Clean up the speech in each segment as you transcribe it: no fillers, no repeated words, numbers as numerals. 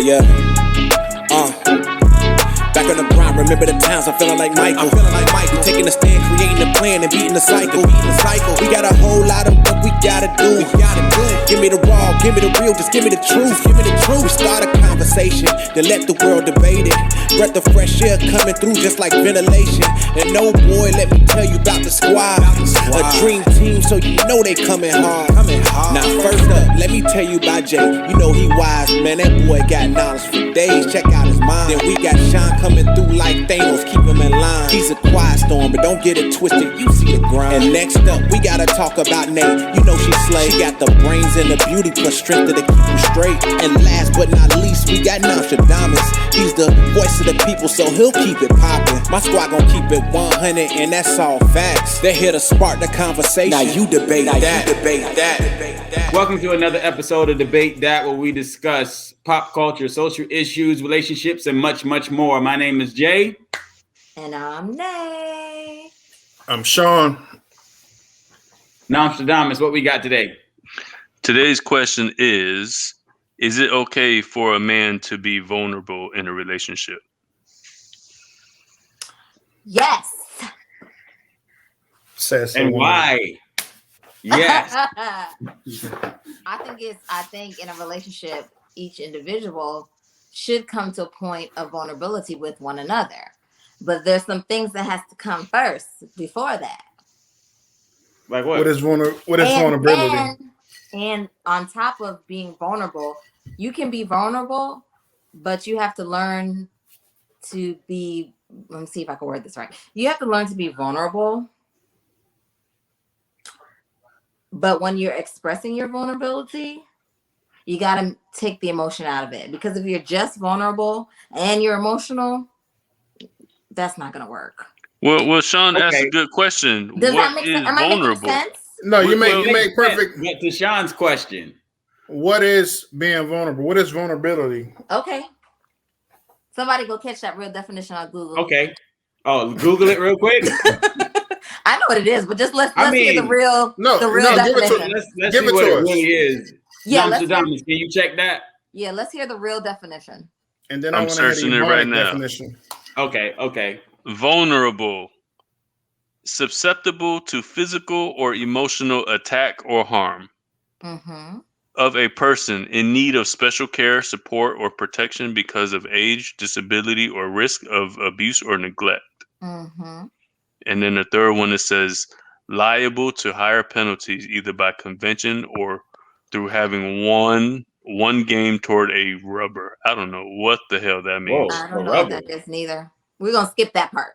Yeah. Back on the grind, remember the times I'm feeling like Michael. Taking a stand, creating a plan, and beating the cycle. We got a whole lot of work we gotta do. Give me the raw, give me the real, just give me the truth. We start a conversation, then let the world debate it. Breath of fresh air coming through just like ventilation. And no boy, let me tell you about the squad. A dream team, so you know they coming hard. Now first up, let me tell you about Jay. You know he wise, man, that boy got knowledge for days. Check out his mind. Then we got Sean coming through like Thanos, keep him in line. He's a quiet storm, but don't get it twisted, you see the grind. And next up, we gotta talk about Nate. You know she slay. She got the brains and the beauty plus strength to keep him straight. And last but not least, we got Nostradamus. He's the voice of the people, so he'll keep it poppin'. My squad gon' keep it 100, and that's all facts. They're here to spark the conversation. Now you debate that. Welcome to another episode of Debate That, where we discuss pop culture, social issues, relationships, and much, much more. My name is Jay. And I'm Nay. I'm Sean. Nostradamus, what we got today? Today's question is it okay for a man to be vulnerable in a relationship? Yes. Says and why? Yes. I think in a relationship, each individual should come to a point of vulnerability with one another. But there's some things that has to come first before that. Like what? What is vulnerability? And on top of being vulnerable, you can be vulnerable, but you have to learn to be, let me see if I can word this right. You have to learn to be vulnerable. But when you're expressing your vulnerability, you got to take the emotion out of it. Because if you're just vulnerable and you're emotional, that's not going to work. Well, Sean asked a good question. Does what that make is sense? Am vulnerable? I making sense? No, you make perfect. Get to Sean's question. What is being vulnerable? What is vulnerability? Okay. Somebody go catch that real definition on Google. Okay. Oh, Google it real quick. I know what it is, but just let's hear the real definition. Let's see what it really is. Yeah, can you check that? Yeah, let's hear the real definition. And then I'm searching it right now. Definition. Okay. Vulnerable. Susceptible to physical or emotional attack or harm of a person in need of special care, support, or protection because of age, disability, or risk of abuse or neglect. And then the third one, it says liable to higher penalties either by convention or through having one game toward a rubber. I don't know what the hell that means. Whoa, I don't know what that is neither. We're going to skip that part.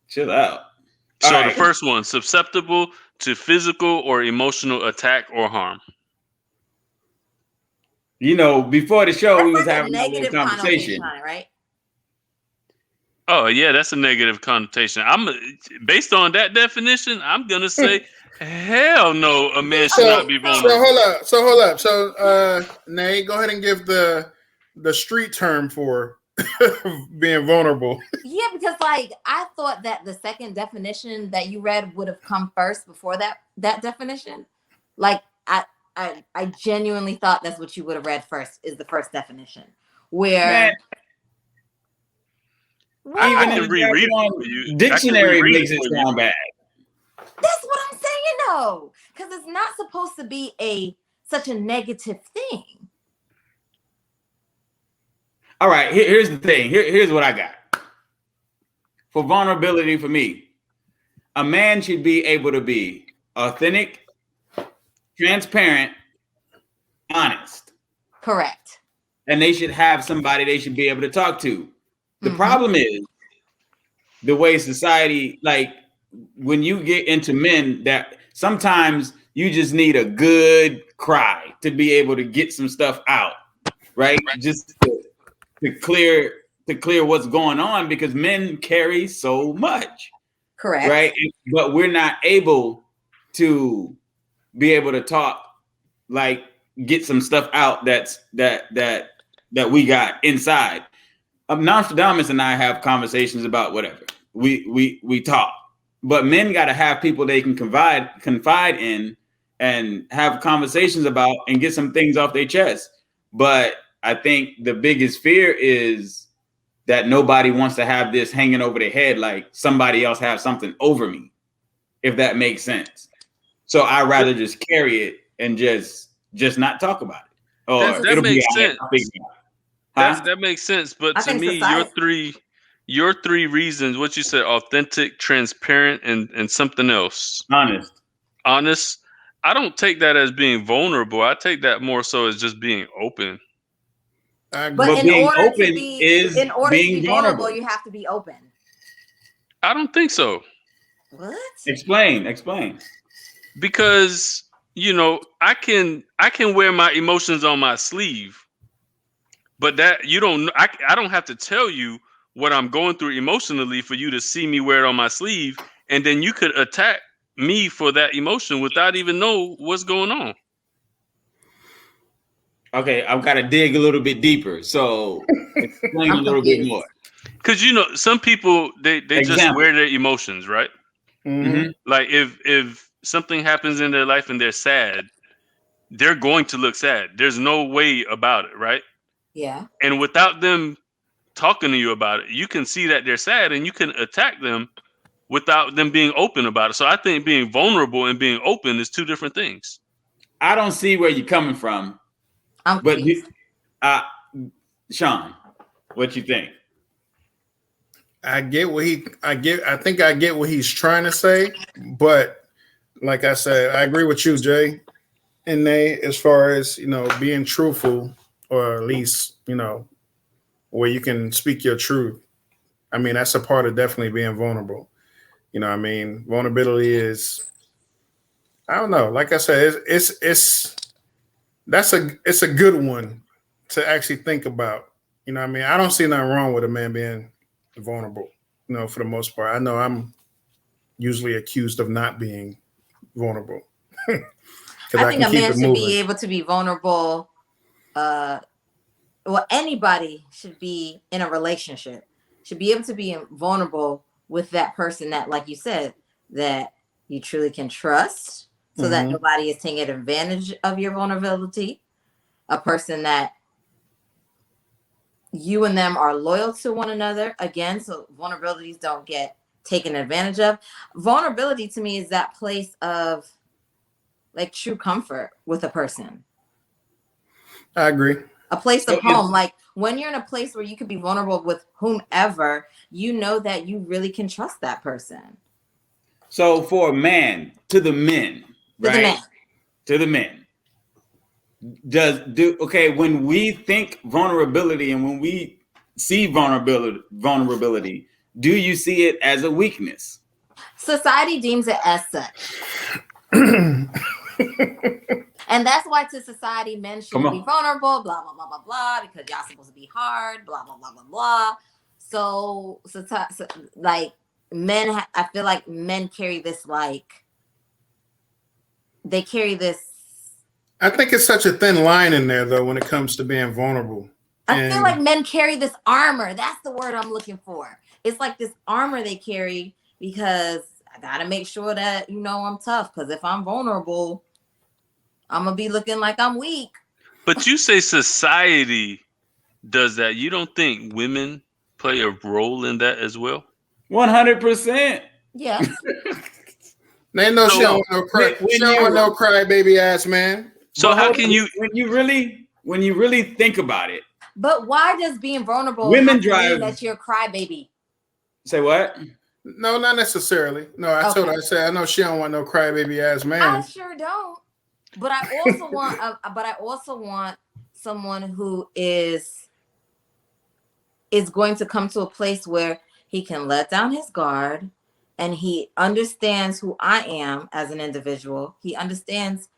Chill out. So the first one, susceptible to physical or emotional attack or harm. You know, before the show, that's we was like having a little conversation. On it, right? Oh, yeah, that's a negative connotation. Based on that definition, I'm going to say, hell no, a man should not be vulnerable. So hold up. So, Nate, go ahead and give the street term for being vulnerable. Yeah, because I thought that the second definition that you read would have come first before that definition. I genuinely thought that's what you would have read first, is the first definition. Where even in the dictionary makes it sound bad. That's what I'm saying, though, because it's not supposed to be such a negative thing. All right, here's the thing. Here's what I got. For vulnerability for me, a man should be able to be authentic, transparent, honest. Correct. And they should have somebody they should be able to talk to. The problem is the way society, when you get into men, that sometimes you just need a good cry to be able to get some stuff out, right? Just to clear what's going on, because men carry so much. Correct. Right. But we're not able to be able to talk, get some stuff out that we got inside. Nostradamus and I have conversations about whatever. We talk. But men got to have people they can confide in and have conversations about and get some things off their chest. But I think the biggest fear is that nobody wants to have this hanging over their head, like somebody else have something over me, if that makes sense. So I'd rather just carry it and just not talk about it. Or That makes sense. Huh? That makes sense. But I to think me, your three reasons, what you said, authentic, transparent, and something else. Honest. I don't take that as being vulnerable. I take that more so as just being open. But in being order open to be is being vulnerable, you have to be open. I don't think so. What? Explain. Because I can wear my emotions on my sleeve, but that you don't. I don't have to tell you what I'm going through emotionally for you to see me wear it on my sleeve, and then you could attack me for that emotion without even know what's going on. Okay, I've got to dig a little bit deeper. So explain a little bit more. Because some people they just wear their emotions, right? Mm-hmm. Like if something happens in their life and they're sad, they're going to look sad. There's no way about it, right? Yeah. And without them talking to you about it, you can see that they're sad and you can attack them without them being open about it. So I think being vulnerable and being open is two different things. I don't see where you're coming from. But Sean, what you think? I think I get what he's trying to say, but like I said, I agree with you, Jay and Nay, as far as being truthful, or at least where you can speak your truth. I mean, that's a part of definitely being vulnerable. Vulnerability is, I don't know. Like I said, it's a good one to actually think about. I don't see nothing wrong with a man being vulnerable, for the most part. I know I'm usually accused of not being vulnerable. I think a man should be able to be vulnerable. Anybody should be in a relationship, should be able to be vulnerable with that person that, like you said, that you truly can trust, so that nobody is taking advantage of your vulnerability. A person that you and them are loyal to one another, again, so vulnerabilities don't get taken advantage of. Vulnerability to me is that place of like true comfort with a person. I agree. A place of home. Like when you're in a place where you could be vulnerable with whomever, you know that you really can trust that person. So for a man, to the men, right? To the men. When we think vulnerability and when we see vulnerability, do you see it as a weakness? Society deems it as such. And that's why to society, men shouldn't be vulnerable, blah, blah, blah, blah, blah, because y'all supposed to be hard, blah, blah, blah, blah, blah. So like men, I feel like men carry this, they carry this. I think it's such a thin line in there, though, when it comes to being vulnerable. I feel like men carry this armor. That's the word I'm looking for. It's like this armor they carry because I got to make sure that, I'm tough. Because if I'm vulnerable, I'm going to be looking like I'm weak. But you say society does that. You don't think women play a role in that as well? 100%. Yeah. Ain't no shit on no cry. She don't want no cry baby ass man. So how can you when you really think about it? But why does being vulnerable women have to drive mean that you're a crybaby? Say what? No, not necessarily. No, I told her. I said I know she don't want no crybaby ass man. I sure don't. But I also want someone who is going to come to a place where he can let down his guard and he understands who I am as an individual. He understands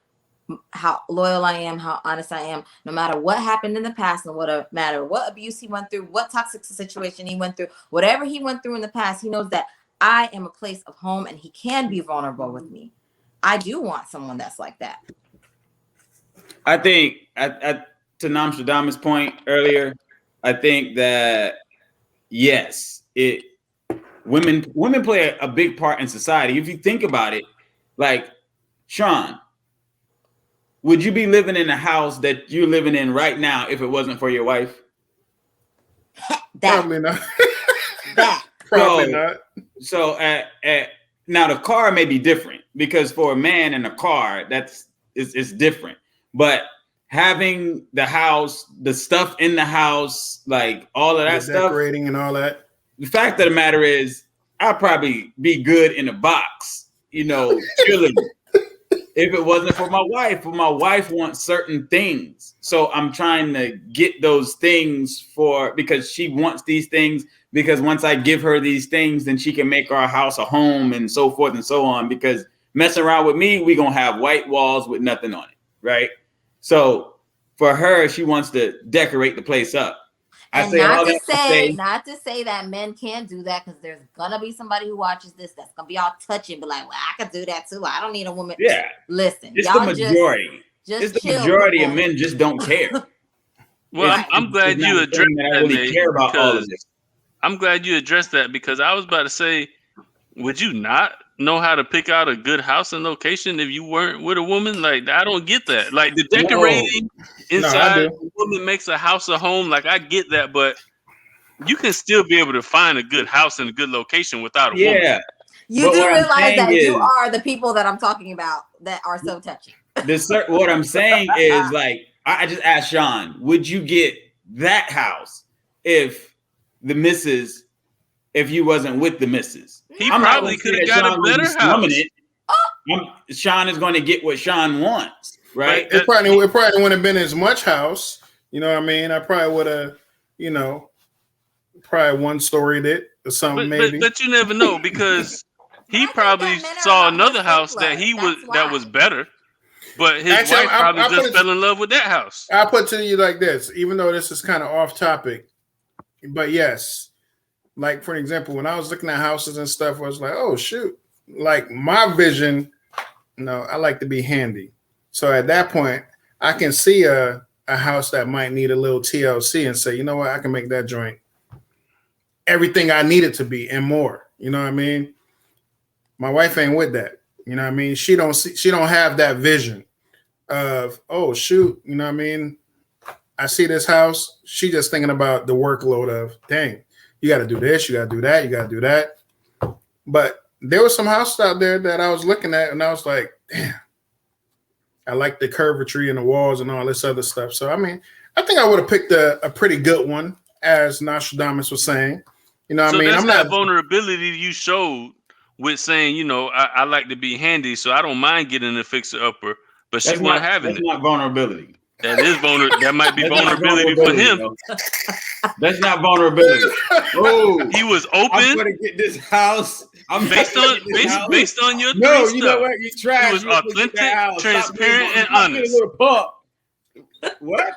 how loyal I am, how honest I am, no matter what happened in the past, no matter what abuse he went through, what toxic situation he went through, whatever he went through in the past, he knows that I am a place of home and he can be vulnerable with me. I do want someone that's like that. I think to Nostradamus' point earlier, I think that yes, women play a big part in society. If you think about it, like Sean, would you be living in the house that you're living in right now if it wasn't for your wife? Probably not. That. Probably not. So now the car may be different, because for a man in a car, it's different. But having the house, the stuff in the house, like all of that stuff, decorating and all that. The fact of the matter is, I'd probably be good in a box, chilling. If it wasn't for my wife, but my wife wants certain things. So I'm trying to get those things because she wants these things, because once I give her these things, then she can make our house a home and so forth and so on. Because messing around with me, we're going to have white walls with nothing on it. Right. So for her, she wants to decorate the place up. And not to say that men can't do that, because there's gonna be somebody who watches this that's gonna be all touchy and be like, well, I could do that too. I don't need a woman. Yeah. Listen, it's the majority. Just it's the majority of men just don't care. Well, I'm glad you addressed that. I really care about all of this. I'm glad you addressed that, because I was about to say, would you not know how to pick out a good house and location if you weren't with a woman? Like, I don't get that. Like, the decorating inside the woman makes a house a home. Like, I get that, but you can still be able to find a good house and a good location without a woman. Yeah. You do realize that you are the people that I'm talking about that are so touchy. What I'm saying is, like, I just asked Sean, would you get that house if you wasn't with the missus? He probably could have got a better house. Sean is going to get what Sean wants, right? It probably wouldn't have been as much house. You know what I mean? I probably would have, probably one-storied it or something, maybe. But you never know, because he probably saw another house that was better. But his wife probably just fell in love with that house. I'll put it to you like this, even though this is kind of off topic, but yes. Like, for example, when I was looking at houses and stuff, I was like, oh, shoot. Like, my vision, I like to be handy. So at that point, I can see a house that might need a little TLC and say, you know what, I can make that joint everything I need it to be and more. You know what I mean? My wife ain't with that. You know what I mean? She don't have that vision of, oh, shoot. You know what I mean? I see this house. She just thinking about the workload of, dang. You got to do this, you got to do that, you got to do that. But there was some houses out there that I was looking at, and I was like, damn, I like the curvatry in the walls and all this other stuff. So, I mean, I think I would have picked a pretty good one, as Nostradamus was saying. You know what I mean? That's that vulnerability you showed with saying, I like to be handy, so I don't mind getting a fixer-upper, but she wasn't having it. That's not vulnerability. That is vulnerability. That might be vulnerability for him. That's not vulnerability. Oh, he was open. I'm gonna get this house. Based on your no, you know what? You tried. He was authentic, transparent, and honest. What?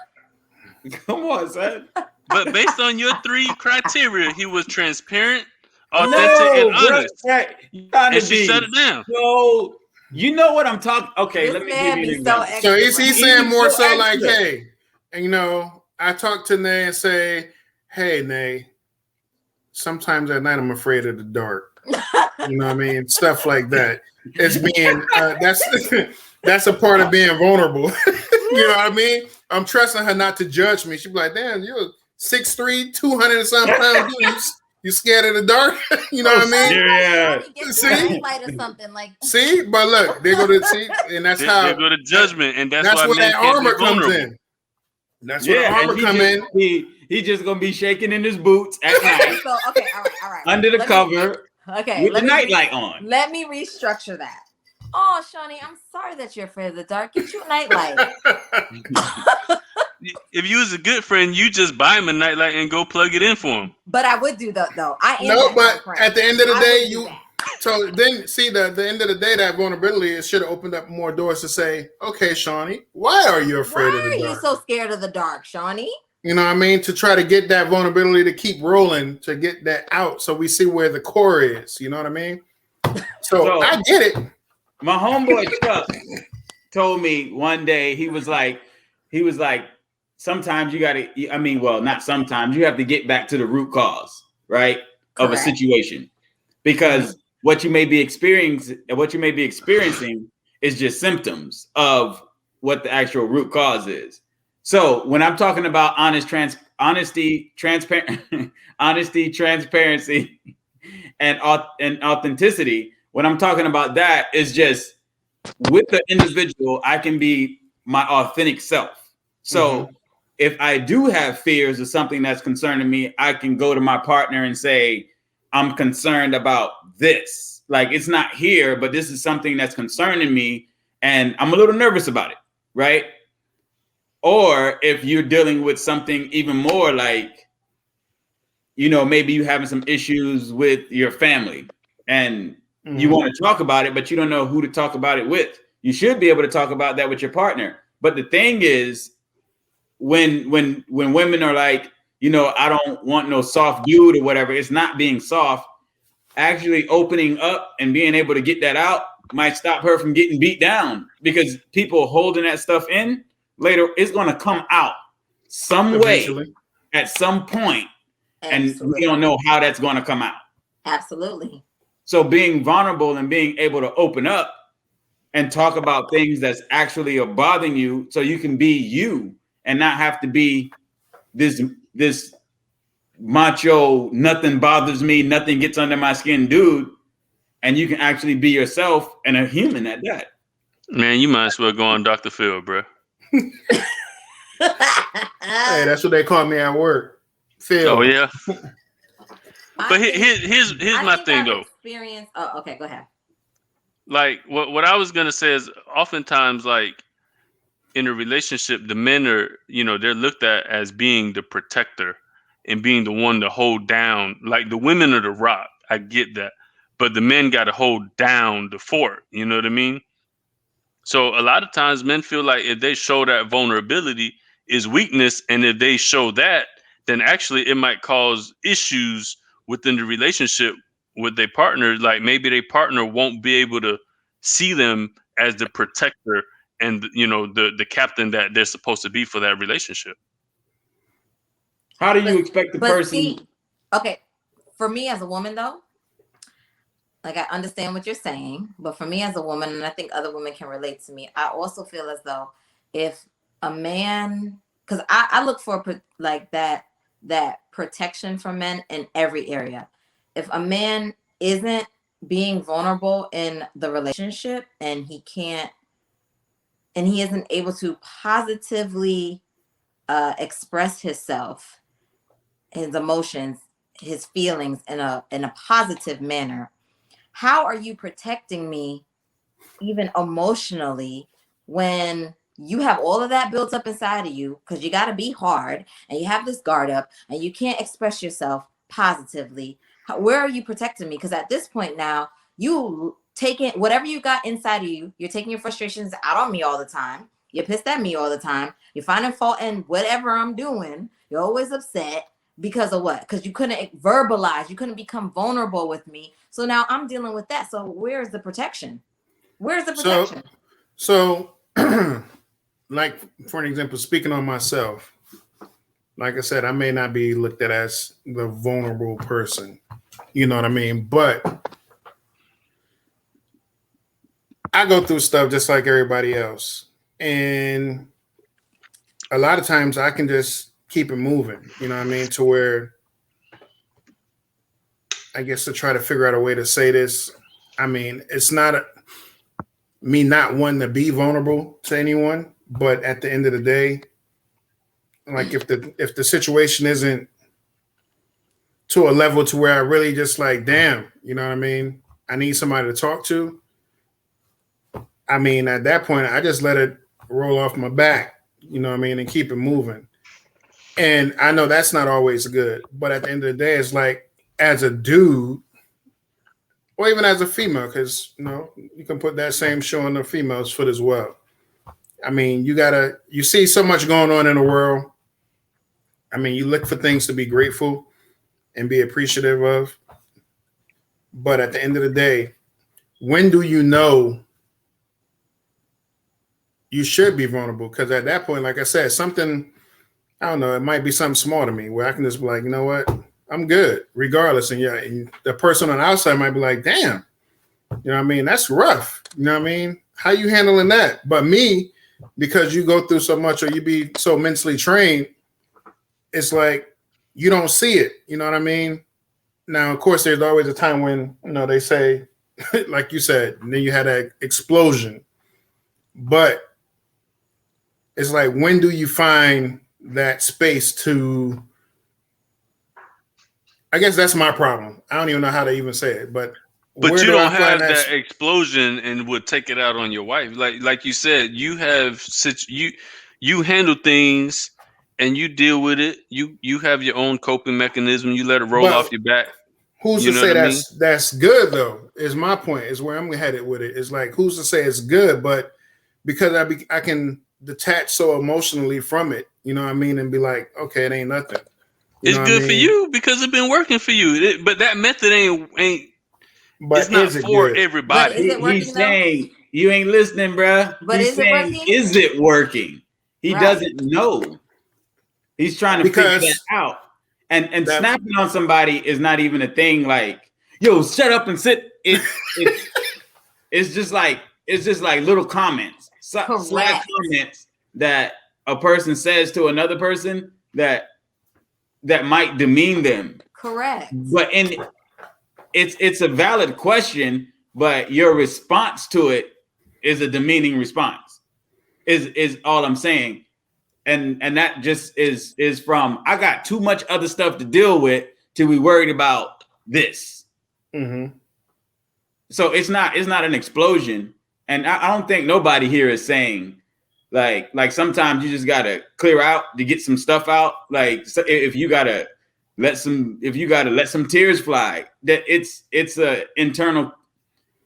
Come on, son. But based on your 3 criteria, he was transparent, authentic, and honest. And she shut it down. So you know what I'm talking. Okay, let me give you an example. So he's saying more so like, hey, and I talk to Nay and say, hey, Nay, sometimes at night I'm afraid of the dark. You know what I mean? Stuff like that. It's being that's a part of being vulnerable. You know what I mean? I'm trusting her not to judge me. She'd be like, damn, you're 6'3", 200 and something pounds. You scared of the dark? You know what I mean? Yeah. See? Or something like see, but look, they go to see, and that's how they go to judgment, and that's why where that armor comes in. That's where the armor come in. He's just gonna be shaking in his boots at night. So, okay, all right. Under the cover. With the nightlight on. Let me restructure that. Oh, Shawnee, I'm sorry that you're afraid of the dark. Get you a nightlight. If you was a good friend, you just buy him a nightlight and go plug it in for him. But I would do that though. But at the end of the day, so then see the end of the day, that vulnerability, it should have opened up more doors to say, okay, Shawnee, why are you afraid of the dark? Why are you so scared of the dark, Shawnee? You know what I mean? To try to get that vulnerability to keep rolling, to get that out, so we see where the core is. You know what I mean? So I get it. My homeboy Chuck told me one day, he was like, sometimes you gotta, not sometimes, you have to get back to the root cause, right? Correct. Of a situation. Because what you may be experiencing is just symptoms of what the actual root cause is. So when I'm talking about honesty, transparency, and authenticity, when I'm talking about that is just with the individual, I can be my authentic self. So if I do have fears of something that's concerning me, I can go to my partner and say, I'm concerned about this. Like, it's not here, but this is something that's concerning me and I'm a little nervous about it, right? Or if you're dealing with something even more like, you know, maybe you're having some issues with your family and you want to talk about it, but you don't know who to talk about it with. You should be able to talk about that with your partner. But the thing is, when women are like, you know, I don't want no soft dude or whatever, it's not being soft. Actually opening up and being able to get that out might stop her from getting beat down, because people holding that stuff in later, it's going to come out some way at some point. And we don't know how that's going to come out. Absolutely. So being vulnerable and being able to open up and talk about things that's actually are bothering you, so you can be you and not have to be this macho, nothing bothers me, nothing gets under my skin dude, and you can actually be yourself and a human at that. Man, you might as well go on Dr. Phil, bro. Hey, that's what they call me at work. Phil. Oh yeah. But here's my thing though. Oh, okay, go ahead. Like what I was gonna say is, oftentimes, like in a relationship, the men are, you know, they're looked at as being the protector and being the one to hold down. Like the women are the rock. I get that, but the men got to hold down the fort. You know what I mean? So a lot of times men feel like if they show that vulnerability is weakness, and if they show that, then actually it might cause issues within the relationship with their partner. Like maybe their partner won't be able to see them as the protector and, you know, the captain that they're supposed to be for that relationship. How do you expect the person? Okay, for me as a woman though, like I understand what you're saying, but for me as a woman, and I think other women can relate to me, I also feel as though if a man, because I look for like that protection from men in every area. If a man isn't being vulnerable in the relationship and he isn't able to positively express himself, his emotions, his feelings in a positive manner, how are you protecting me even emotionally when you have all of that built up inside of you, because you got to be hard and you have this guard up and you can't express yourself positively? Where are you protecting me? Because at this point now, you taking whatever you got inside of you, you're taking your frustrations out on me all the time. You're pissed at me all the time. You're finding fault in whatever I'm doing. You're always upset. Because of what? Because you couldn't verbalize, you couldn't become vulnerable with me. So now I'm dealing with that. So where's the protection? Where's the protection? So like, for an example, speaking on myself, like I said, I may not be looked at as the vulnerable person, you know what I mean? But I go through stuff just like everybody else. And a lot of times I can just keep it moving, you know what I mean? To where, I guess, to try to figure out a way to say this, I mean, it's not me not wanting to be vulnerable to anyone, but at the end of the day, like if the situation isn't to a level to where I really just like, damn, you know what I mean? I need somebody to talk to. I mean, at that point, I just let it roll off my back, you know what I mean? And keep it moving. And I know that's not always good, but at the end of the day, it's like, as a dude, or even as a female, because, you know, you can put that same shoe on the female's foot as well. I mean, you see so much going on in the world. I mean, you look for things to be grateful and be appreciative of. But at the end of the day, when do you know you should be vulnerable? Because at that point, like I said, something, I don't know, it might be something small to me where I can just be like, you know what, I'm good, regardless. And yeah, and the person on the outside might be like, damn, you know what I mean? That's rough. You know what I mean? How you handling that? But me, because you go through so much or you be so mentally trained, it's like you don't see it. You know what I mean? Now, of course, there's always a time when, they say, like you said, and then you had that explosion. But it's like, when do you find that space to, I guess that's my problem. I don't even know how to even say it, but you don't have that explosion and would take it out on your wife. Like you said, you have you handle things and you deal with it. You have your own coping mechanism. You let it roll off your back. Who's to say that's good though? Is my point. Is where I'm headed with it. It's like, who's to say it's good? But because I can detach so emotionally from it, you know what I mean, and be like, okay, it ain't nothing. It's good for you because it's been working for you. But that method ain't. But it's not for everybody. But is it working, He's saying you ain't listening, bruh. But He's saying, is it working? He doesn't know. He's trying to figure that out. And snapping on somebody is not even a thing. Like, yo, shut up and sit. It's just like little comments, slight comments that a person says to another person that might demean them. Correct. But it's a valid question, but your response to it is a demeaning response. Is all I'm saying. And that just is from, I got too much other stuff to deal with to be worried about this. Mm-hmm. So it's not an explosion. And I don't think nobody here is saying like sometimes you just gotta clear out to get some stuff out. Like, so if you gotta let some tears fly, that it's a internal.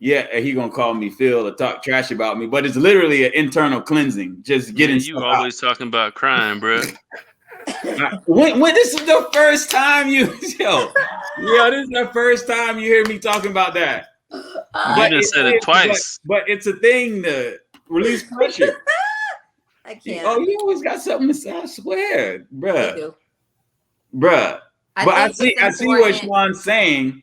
Yeah, he gonna call me Phil or talk trash about me, but it's literally an internal cleansing. Just getting. Man, you always talking about crying, bro. When this is the first time this is the first time you hear me talking about that. You done said it twice. But it's a thing to release pressure. I can't. Oh, you always got something to say. I swear, bruh. But I see what Sean's saying.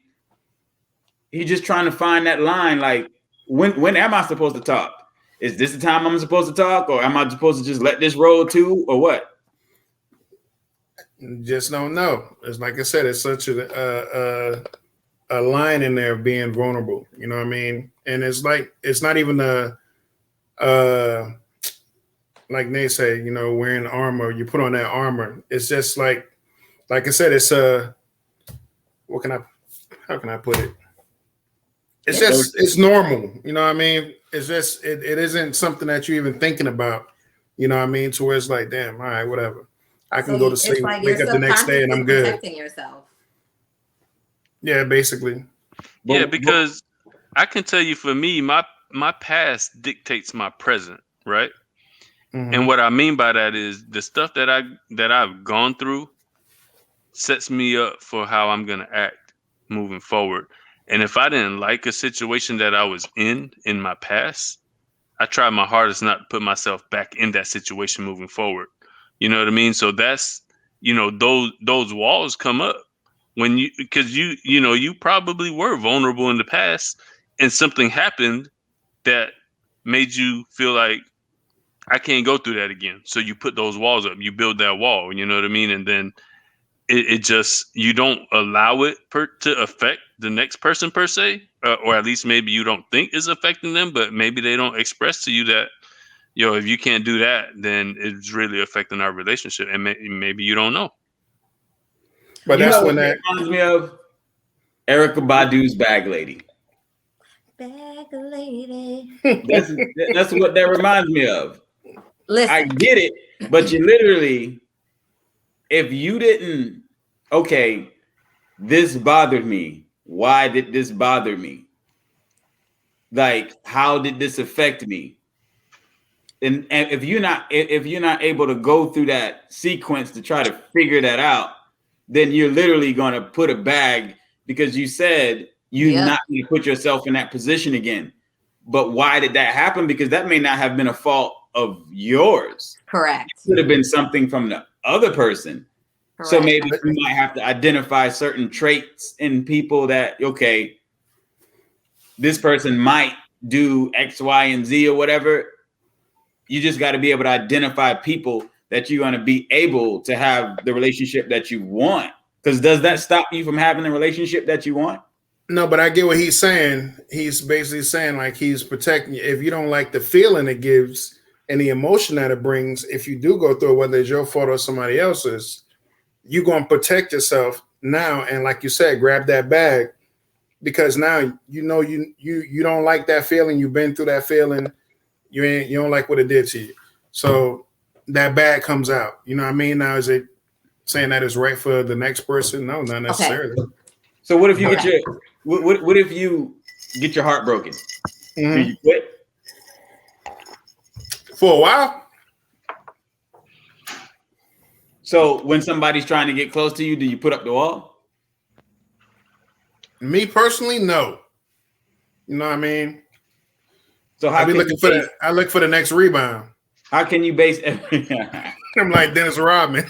He's just trying to find that line. Like, when am I supposed to talk? Is this the time I'm supposed to talk, or am I supposed to just let this roll too, or what? Just don't know. It's like I said, it's such a line in there of being vulnerable. You know what I mean? And it's like, it's not even like they say, wearing armor. You put on that armor. It's just like I said, it's how can I put it? It's just, it's normal. You know what I mean? It's just, it isn't something that you're even thinking about. You know what I mean? To where it's like, damn, all right, whatever. I can go to sleep, wake up the next day, and I'm good. Protecting yourself. Yeah, basically. Yeah, because I can tell you, for me, my past dictates my present, right? Mm-hmm. And what I mean by that is the stuff that I've gone through sets me up for how I'm gonna act moving forward. And if I didn't like a situation that I was in my past, I tried my hardest not to put myself back in that situation moving forward. You know what I mean? So that's, those walls come up because you probably were vulnerable in the past and something happened that made you feel like, I can't go through that again. So you put those walls up, you build that wall, you know what I mean? And then it just, you don't allow it to affect the next person per se, or at least maybe you don't think is affecting them, but maybe they don't express to you that, if you can't do that, then it's really affecting our relationship, and maybe you don't know. But that's when that reminds me of Erykah Badu's Bag Lady. Bag Lady. That's what that reminds me of. Listen. I get it, but you literally, if you didn't, okay, this bothered me. Why did this bother me? Like, how did this affect me? And if you're not able to go through that sequence to try to figure that out, then you're literally going to put a bag, because you said you're not going to put yourself in that position again. But why did that happen? Because that may not have been a fault of yours. Correct. It could have been something from the other person. Correct. So maybe you might have to identify certain traits in people that, okay, this person might do X, Y, and Z or whatever. You just got to be able to identify people that you're going to be able to have the relationship that you want. Because does that stop you from having the relationship that you want? No, but I get what he's saying. He's basically saying like he's protecting you. If you don't like the feeling it gives and the emotion that it brings, if you do go through it, whether it's your fault or somebody else's, you're going to protect yourself now. And like you said, grab that bag, because now you know you don't like that feeling. You've been through that feeling. You don't like what it did to you. So that bag comes out. You know what I mean? Now, is it saying that it's right for the next person? No, not necessarily. Okay. So what if you get your what if you get your heart broken? Mm-hmm. Do you quit? For a while. So when somebody's trying to get close to you, do you put up the wall? Me personally, no. You know what I mean? So how I look for the next rebound. How can you base I'm like Dennis Rodman.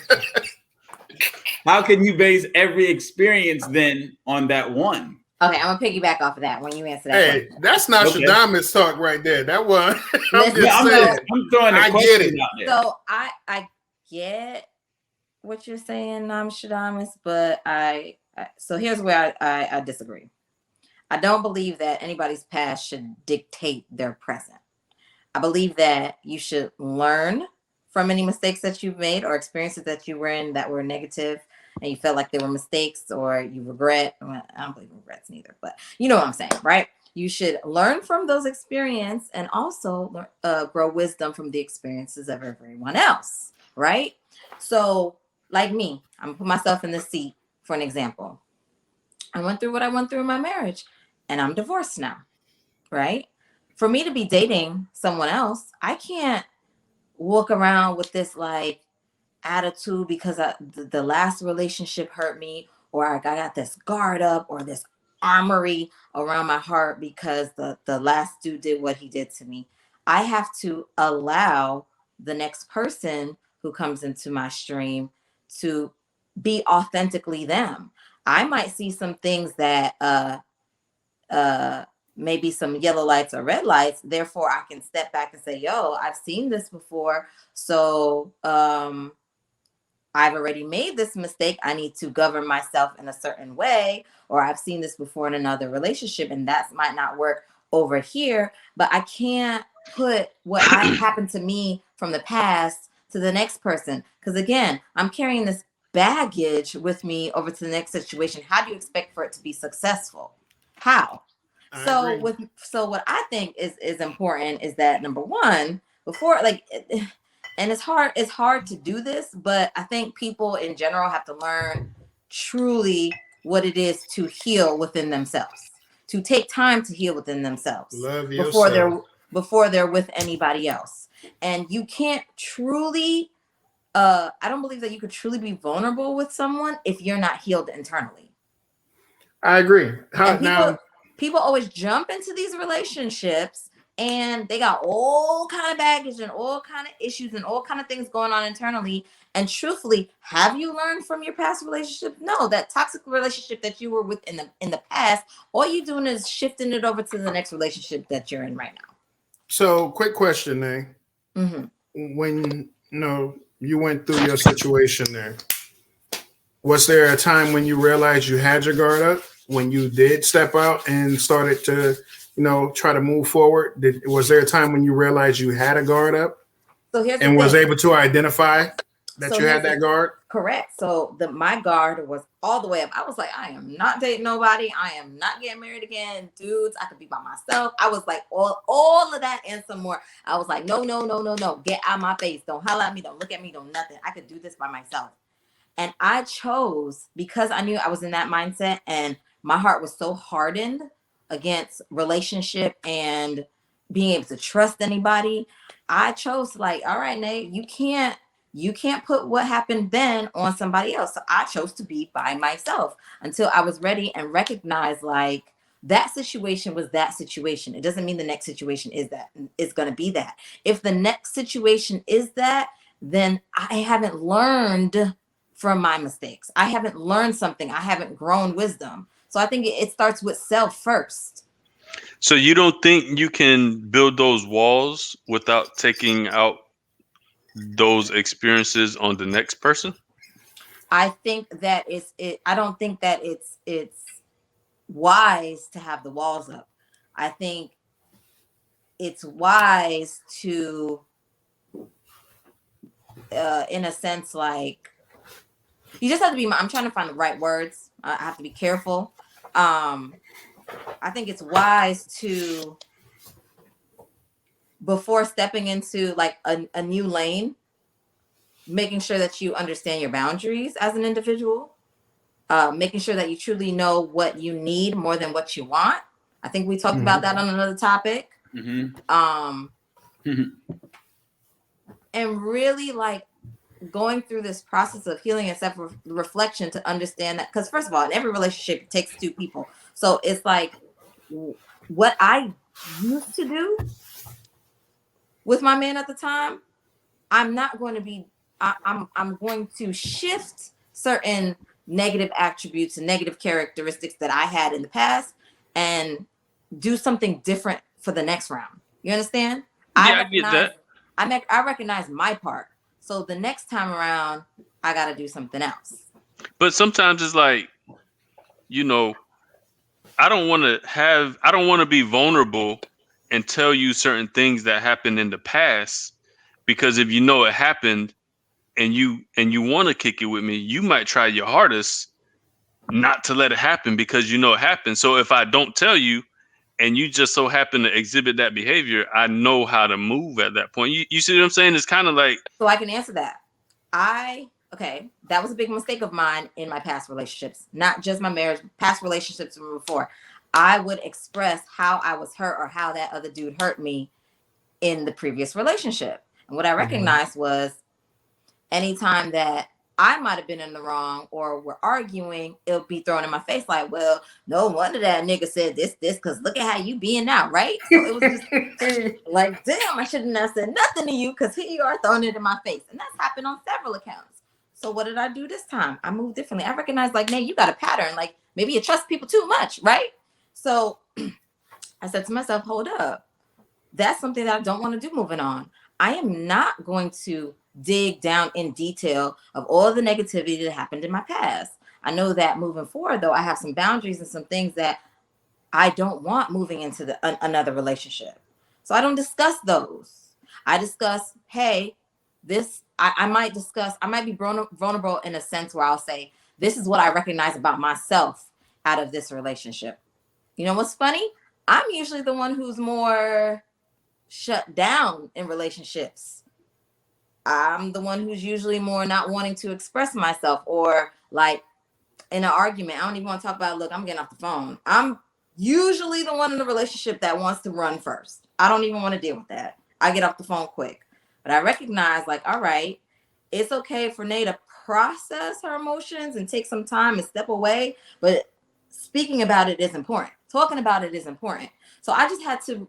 How can you base every experience then on that one? Okay, I'm gonna piggyback off of that when you answer that. Hey, question. that's not Shadamis talk right there. That one. I'm throwing the I get it. out there. So I get what you're saying, Shadamis, but so here's where I disagree. I don't believe that anybody's past should dictate their present. I believe that you should learn from any mistakes that you've made or experiences that you were in that were negative and you felt like they were mistakes or you regret. Well, I don't believe in regrets neither, but you know what I'm saying, right? You should learn from those experiences and also grow wisdom from the experiences of everyone else, right? So like me, I'm gonna put myself in the seat for an example. I went through what I went through in my marriage and I'm divorced now, right? For me to be dating someone else, I can't walk around with this like attitude because the last relationship hurt me, or I got this guard up or this armory around my heart because the last dude did what he did to me. I have to allow the next person who comes into my stream to be authentically them. I might see some things that maybe some yellow lights or red lights. Therefore, I can step back and say, yo, I've seen this before. So I've already made this mistake. I need to govern myself in a certain way. Or I've seen this before in another relationship and that might not work over here. But I can't put what happened to me from the past to the next person. Because again, I'm carrying this baggage with me over to the next situation. How do you expect for it to be successful? How? So what I think is important is that number one, before and it's hard to do this, but I think people in general have to learn truly what it is to heal within themselves, to take time to heal within themselves before they're with anybody else. And you can't truly I don't believe that you could truly be vulnerable with someone if you're not healed internally. I agree. People always jump into these relationships and they got all kind of baggage and all kind of issues and all kind of things going on internally. And truthfully, have you learned from your past relationship? No, that toxic relationship that you were with in the past, all you're doing is shifting it over to the next relationship that you're in right now. So quick question, Nay. Mm-hmm. When you went through your situation there, was there a time when you realized you had your guard up? When you did step out and started to, try to move forward, was there a time when you realized you had a guard up? So here's and was able to identify that you had that guard? Correct. So my guard was all the way up. I was like, I am not dating nobody. I am not getting married again. Dudes, I could be by myself. I was like all of that and some more. I was like, no. Get out of my face. Don't holler at me. Don't look at me. Don't nothing. I could do this by myself. And I chose, because I knew I was in that mindset and my heart was so hardened against relationship and being able to trust anybody. I chose all right, Nate, you can't put what happened then on somebody else. So I chose to be by myself until I was ready and recognized that situation was that situation. It doesn't mean the next situation is going to be that. If the next situation is that, then I haven't learned from my mistakes. I haven't learned something. I haven't grown wisdom. So I think it starts with self first. So you don't think you can build those walls without taking out those experiences on the next person? I think that I don't think that it's wise to have the walls up. I think it's wise to, in a sense, like, you just have to be, I'm trying to find the right words. I have to be careful. I think it's wise to, before stepping into like a new lane, making sure that you understand your boundaries as an individual, making sure that you truly know what you need more than what you want. I think we talked about that on another topic. And really like going through this process of healing and self-reflection to understand that, because first of all, in every relationship it takes two people. So it's like what I used to do with my man at the time, I'm not going to be, I'm going to shift certain negative attributes and negative characteristics that I had in the past and do something different for the next round. You understand? Yeah, I get that. I recognize my part. So the next time around, I got to do something else. But sometimes it's like, you know, I don't want to be vulnerable and tell you certain things that happened in the past, because if you know it happened and you want to kick it with me, you might try your hardest not to let it happen because you know it happened. So if I don't tell you and you just so happen to exhibit that behavior, I know how to move at that point. You see what I'm saying? It's kind of like... So I can answer that. Okay, that was a big mistake of mine in my past relationships, not just my marriage, past relationships from before. I would express how I was hurt or how that other dude hurt me in the previous relationship. And what I recognized was anytime that I might have been in the wrong or we're arguing, it'll be thrown in my face like, well, no wonder that nigga said this, because look at how you being now, right? So it was just like, damn, I shouldn't have said nothing to you because here you are throwing it in my face. And that's happened on several accounts. So what did I do this time? I moved differently. I recognized like, Nate, you got a pattern. Like maybe you trust people too much, right? So I said to myself, hold up. That's something that I don't want to do moving on. I am not going to dig down in detail of all the negativity that happened in my past. I know that moving forward, though, I have some boundaries and some things that I don't want moving into another relationship. So I don't discuss those. I discuss, hey, this, I might be vulnerable in a sense where I'll say, this is what I recognize about myself out of this relationship. You know what's funny? I'm usually the one who's more shut down in relationships. I'm the one who's usually more not wanting to express myself, or like in an argument, I don't even want to talk about, look, I'm getting off the phone. I'm usually the one in the relationship that wants to run first. I don't even want to deal with that. I get off the phone quick. But I recognize like, all right, it's okay for Nate to process her emotions and take some time and step away. But speaking about it is important. Talking about it is important. So I just had to,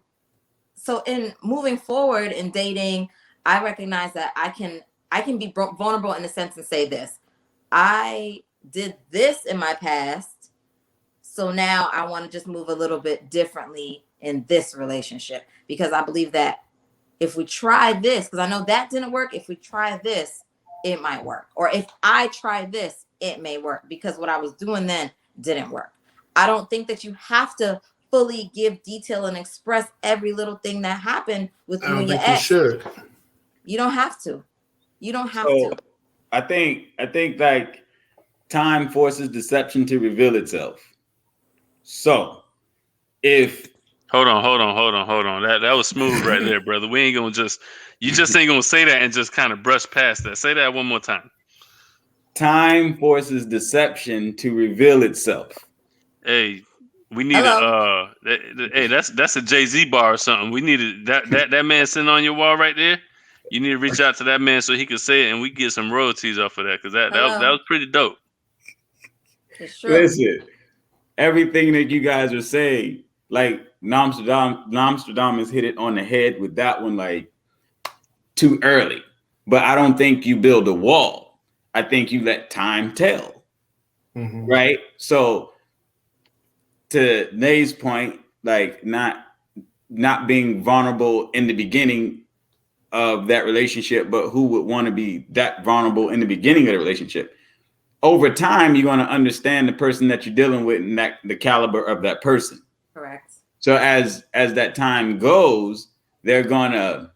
so in moving forward in dating, I recognize that I can be vulnerable in a sense and say this. I did this in my past, so now I want to just move a little bit differently in this relationship, because I believe that if we try this, because I know that didn't work, if we try this, it might work. Or if I try this, it may work, because what I was doing then didn't work. I don't think that you have to fully give detail and express every little thing that happened with you and your ex. You don't have to. You don't have to. I think like time forces deception to reveal itself. So if hold on. That was smooth right there, brother. We ain't gonna you just ain't gonna say that and just kind of brush past that. Say that one more time. Time forces deception to reveal itself. Hey, we need hey, that's a Jay-Z bar or something. We need that man sitting on your wall right there. You need to reach out to that man so he can say it and we get some royalties off of that, because that was pretty dope. Listen, everything that you guys are saying, like Nostradamus hit it on the head with that one, like too early. But I don't think you build a wall. I think you let time tell. Right? So to Nay's point, like not being vulnerable in the beginning of that relationship, but who would want to be that vulnerable in the beginning of the relationship. Over time, you're going to understand the person that you're dealing with and the caliber of that person. Correct. So as that time goes, they're going to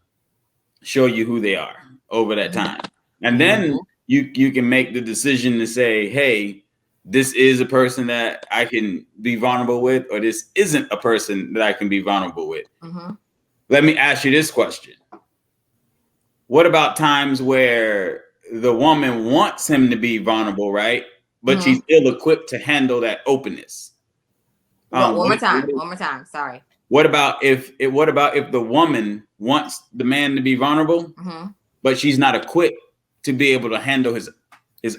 show you who they are over that time. And then you can make the decision to say, hey, this is a person that I can be vulnerable with, or this isn't a person that I can be vulnerable with. Let me ask you this question. What about times where the woman wants him to be vulnerable, right? But she's ill-equipped to handle that openness. One more time. Sorry. What about if the woman wants the man to be vulnerable, but she's not equipped to be able to handle his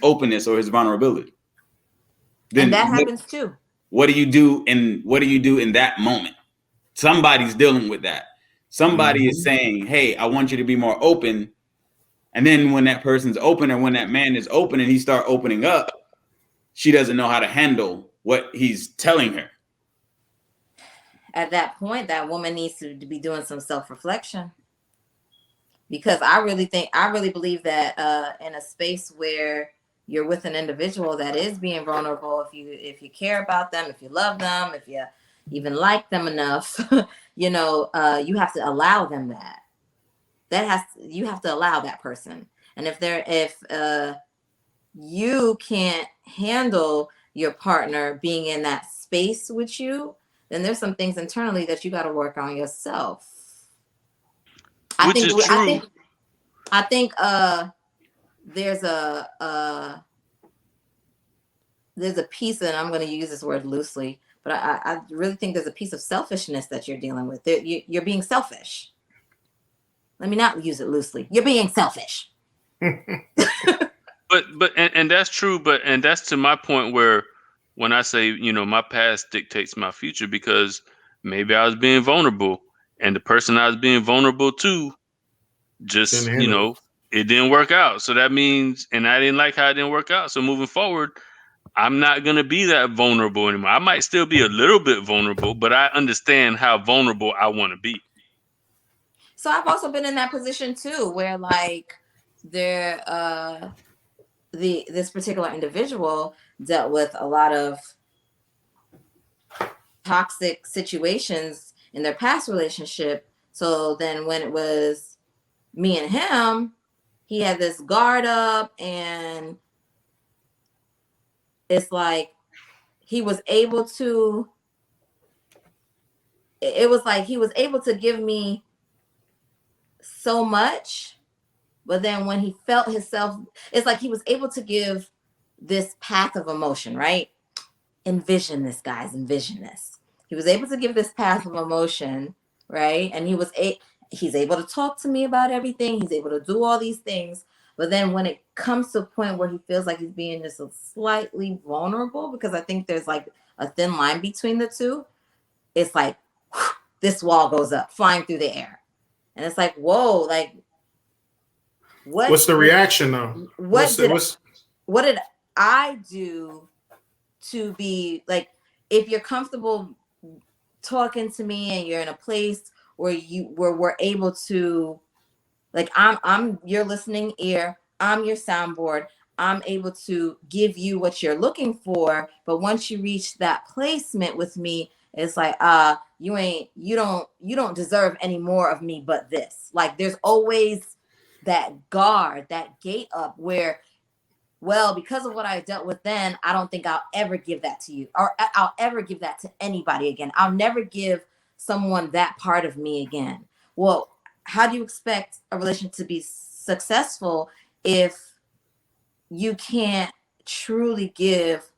openness or his vulnerability? Then and that happens too. What do you do in that moment? Somebody's dealing with that. Somebody is saying, hey, I want you to be more open. And then when that person's open, or when that man is open and he start opening up, she doesn't know how to handle what he's telling her. At that point, that woman needs to be doing some self-reflection. Because I really believe that in a space where you're with an individual that is being vulnerable, if you care about them, if you love them, if you even like them enough, you have to allow them that. You have to allow that person. And if you can't handle your partner being in that space with you, then there's some things internally that you got to work on yourself. I think there's a piece, and I'm going to use this word loosely, but I really think there's a piece of selfishness that you're dealing with. You're being selfish. Let me not use it loosely. You're being selfish. But that's true. And that's to my point where when I say, my past dictates my future, because maybe I was being vulnerable and the person I was being vulnerable to just, it didn't work out. So that means, and I didn't like how it didn't work out. So moving forward, I'm not going to be that vulnerable anymore. I might still be a little bit vulnerable, but I understand how vulnerable I want to be. So I've also been in that position too, where like this particular individual dealt with a lot of toxic situations in their past relationship. So then when it was me and him, he had this guard up, and it's like he was able to give me so much, but then when he felt himself, it's like he was able to give this path of emotion, right? Envision this, guys, envision this. He was able to give this path of emotion, right? And he's able to talk to me about everything. He's able to do all these things. But then when it comes to a point where he feels like he's being just slightly vulnerable, because I think there's like a thin line between the two, it's like whew, this wall goes up, flying through the air. And it's like, whoa, like, what's the reaction though? What did I do to be like, if you're comfortable talking to me and you're in a place where we're able to, like, I'm your listening ear, I'm your soundboard, I'm able to give you what you're looking for. But once you reach that placement with me, it's like, you don't deserve any more of me but this. Like, there's always that guard, that gate up where, well, because of what I dealt with then, I don't think I'll ever give that to you, or I'll ever give that to anybody again. I'll never give someone that part of me again. Well, how do you expect a relationship to be successful if you can't truly give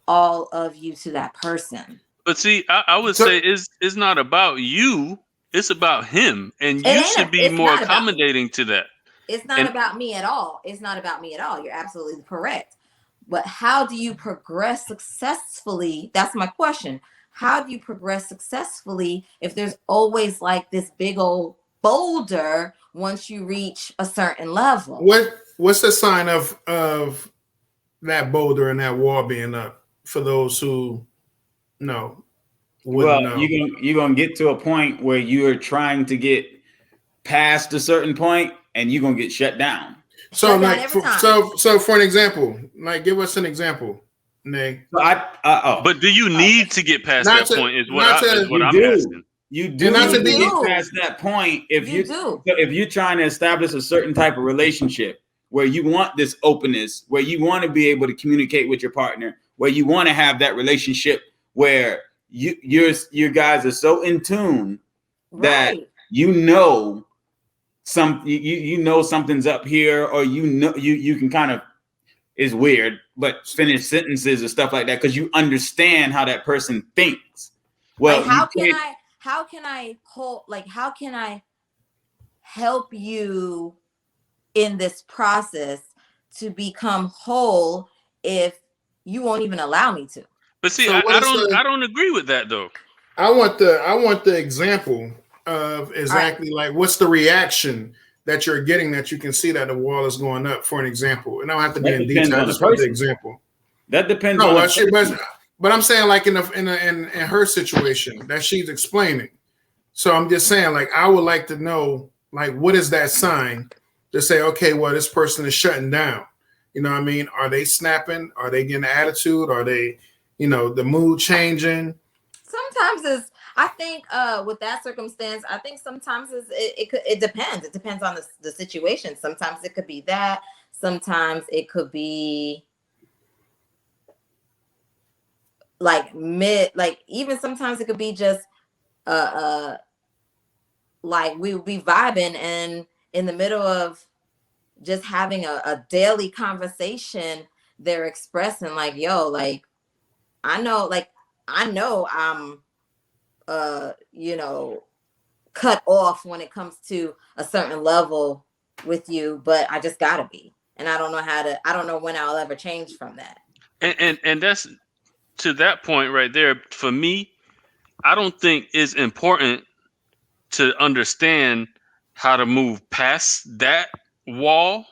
all of you to that person? But see, I would say it's not about you. It's about him. And you should be more accommodating to that. It's not about me at all. It's not about me at all. You're absolutely correct. But how do you progress successfully? That's my question. How do you progress successfully if there's always like this big old boulder once you reach a certain level? What's the sign of that boulder and that wall being up for those who know? Well, know. you're gonna get to a point where you're trying to get past a certain point, and you're gonna get shut down. So like, so for an example, like, give us an example, Nay. So But do you need to get past that point? Is what I'm asking. You do not need to to get past that point if you're trying to establish a certain type of relationship where you want this openness, where you want to be able to communicate with your partner, where you want to have that relationship where you guys are so in tune that you know something's up here, or you can kind of, it's weird, but finish sentences and stuff like that because you understand how that person thinks. Well, like, how can I help you in this process to become whole if you won't even allow me to? But see, so I don't agree with that though. I want the example of exactly like what's the reaction that you're getting that you can see that the wall is going up, for an example. And I don't have to be in detail. I just want the example. That depends on the person. But I'm saying like in her situation that she's explaining. So I'm just saying, like, I would like to know, like, what is that sign to say, okay, well, this person is shutting down. You know what I mean? Are they snapping? Are they getting attitude? Are they, the mood changing? Sometimes I think with that circumstance, I think sometimes it depends. It depends on the situation. Sometimes it could be that. Sometimes it could be even sometimes it could be just like we would be vibing, and in the middle of just having a daily conversation, they're expressing like, yo, like, I know I'm cut off when it comes to a certain level with you, but I just gotta be, and I don't know when I'll ever change from that. And that's, to that point right there, for me, I don't think it's important to understand how to move past that wall.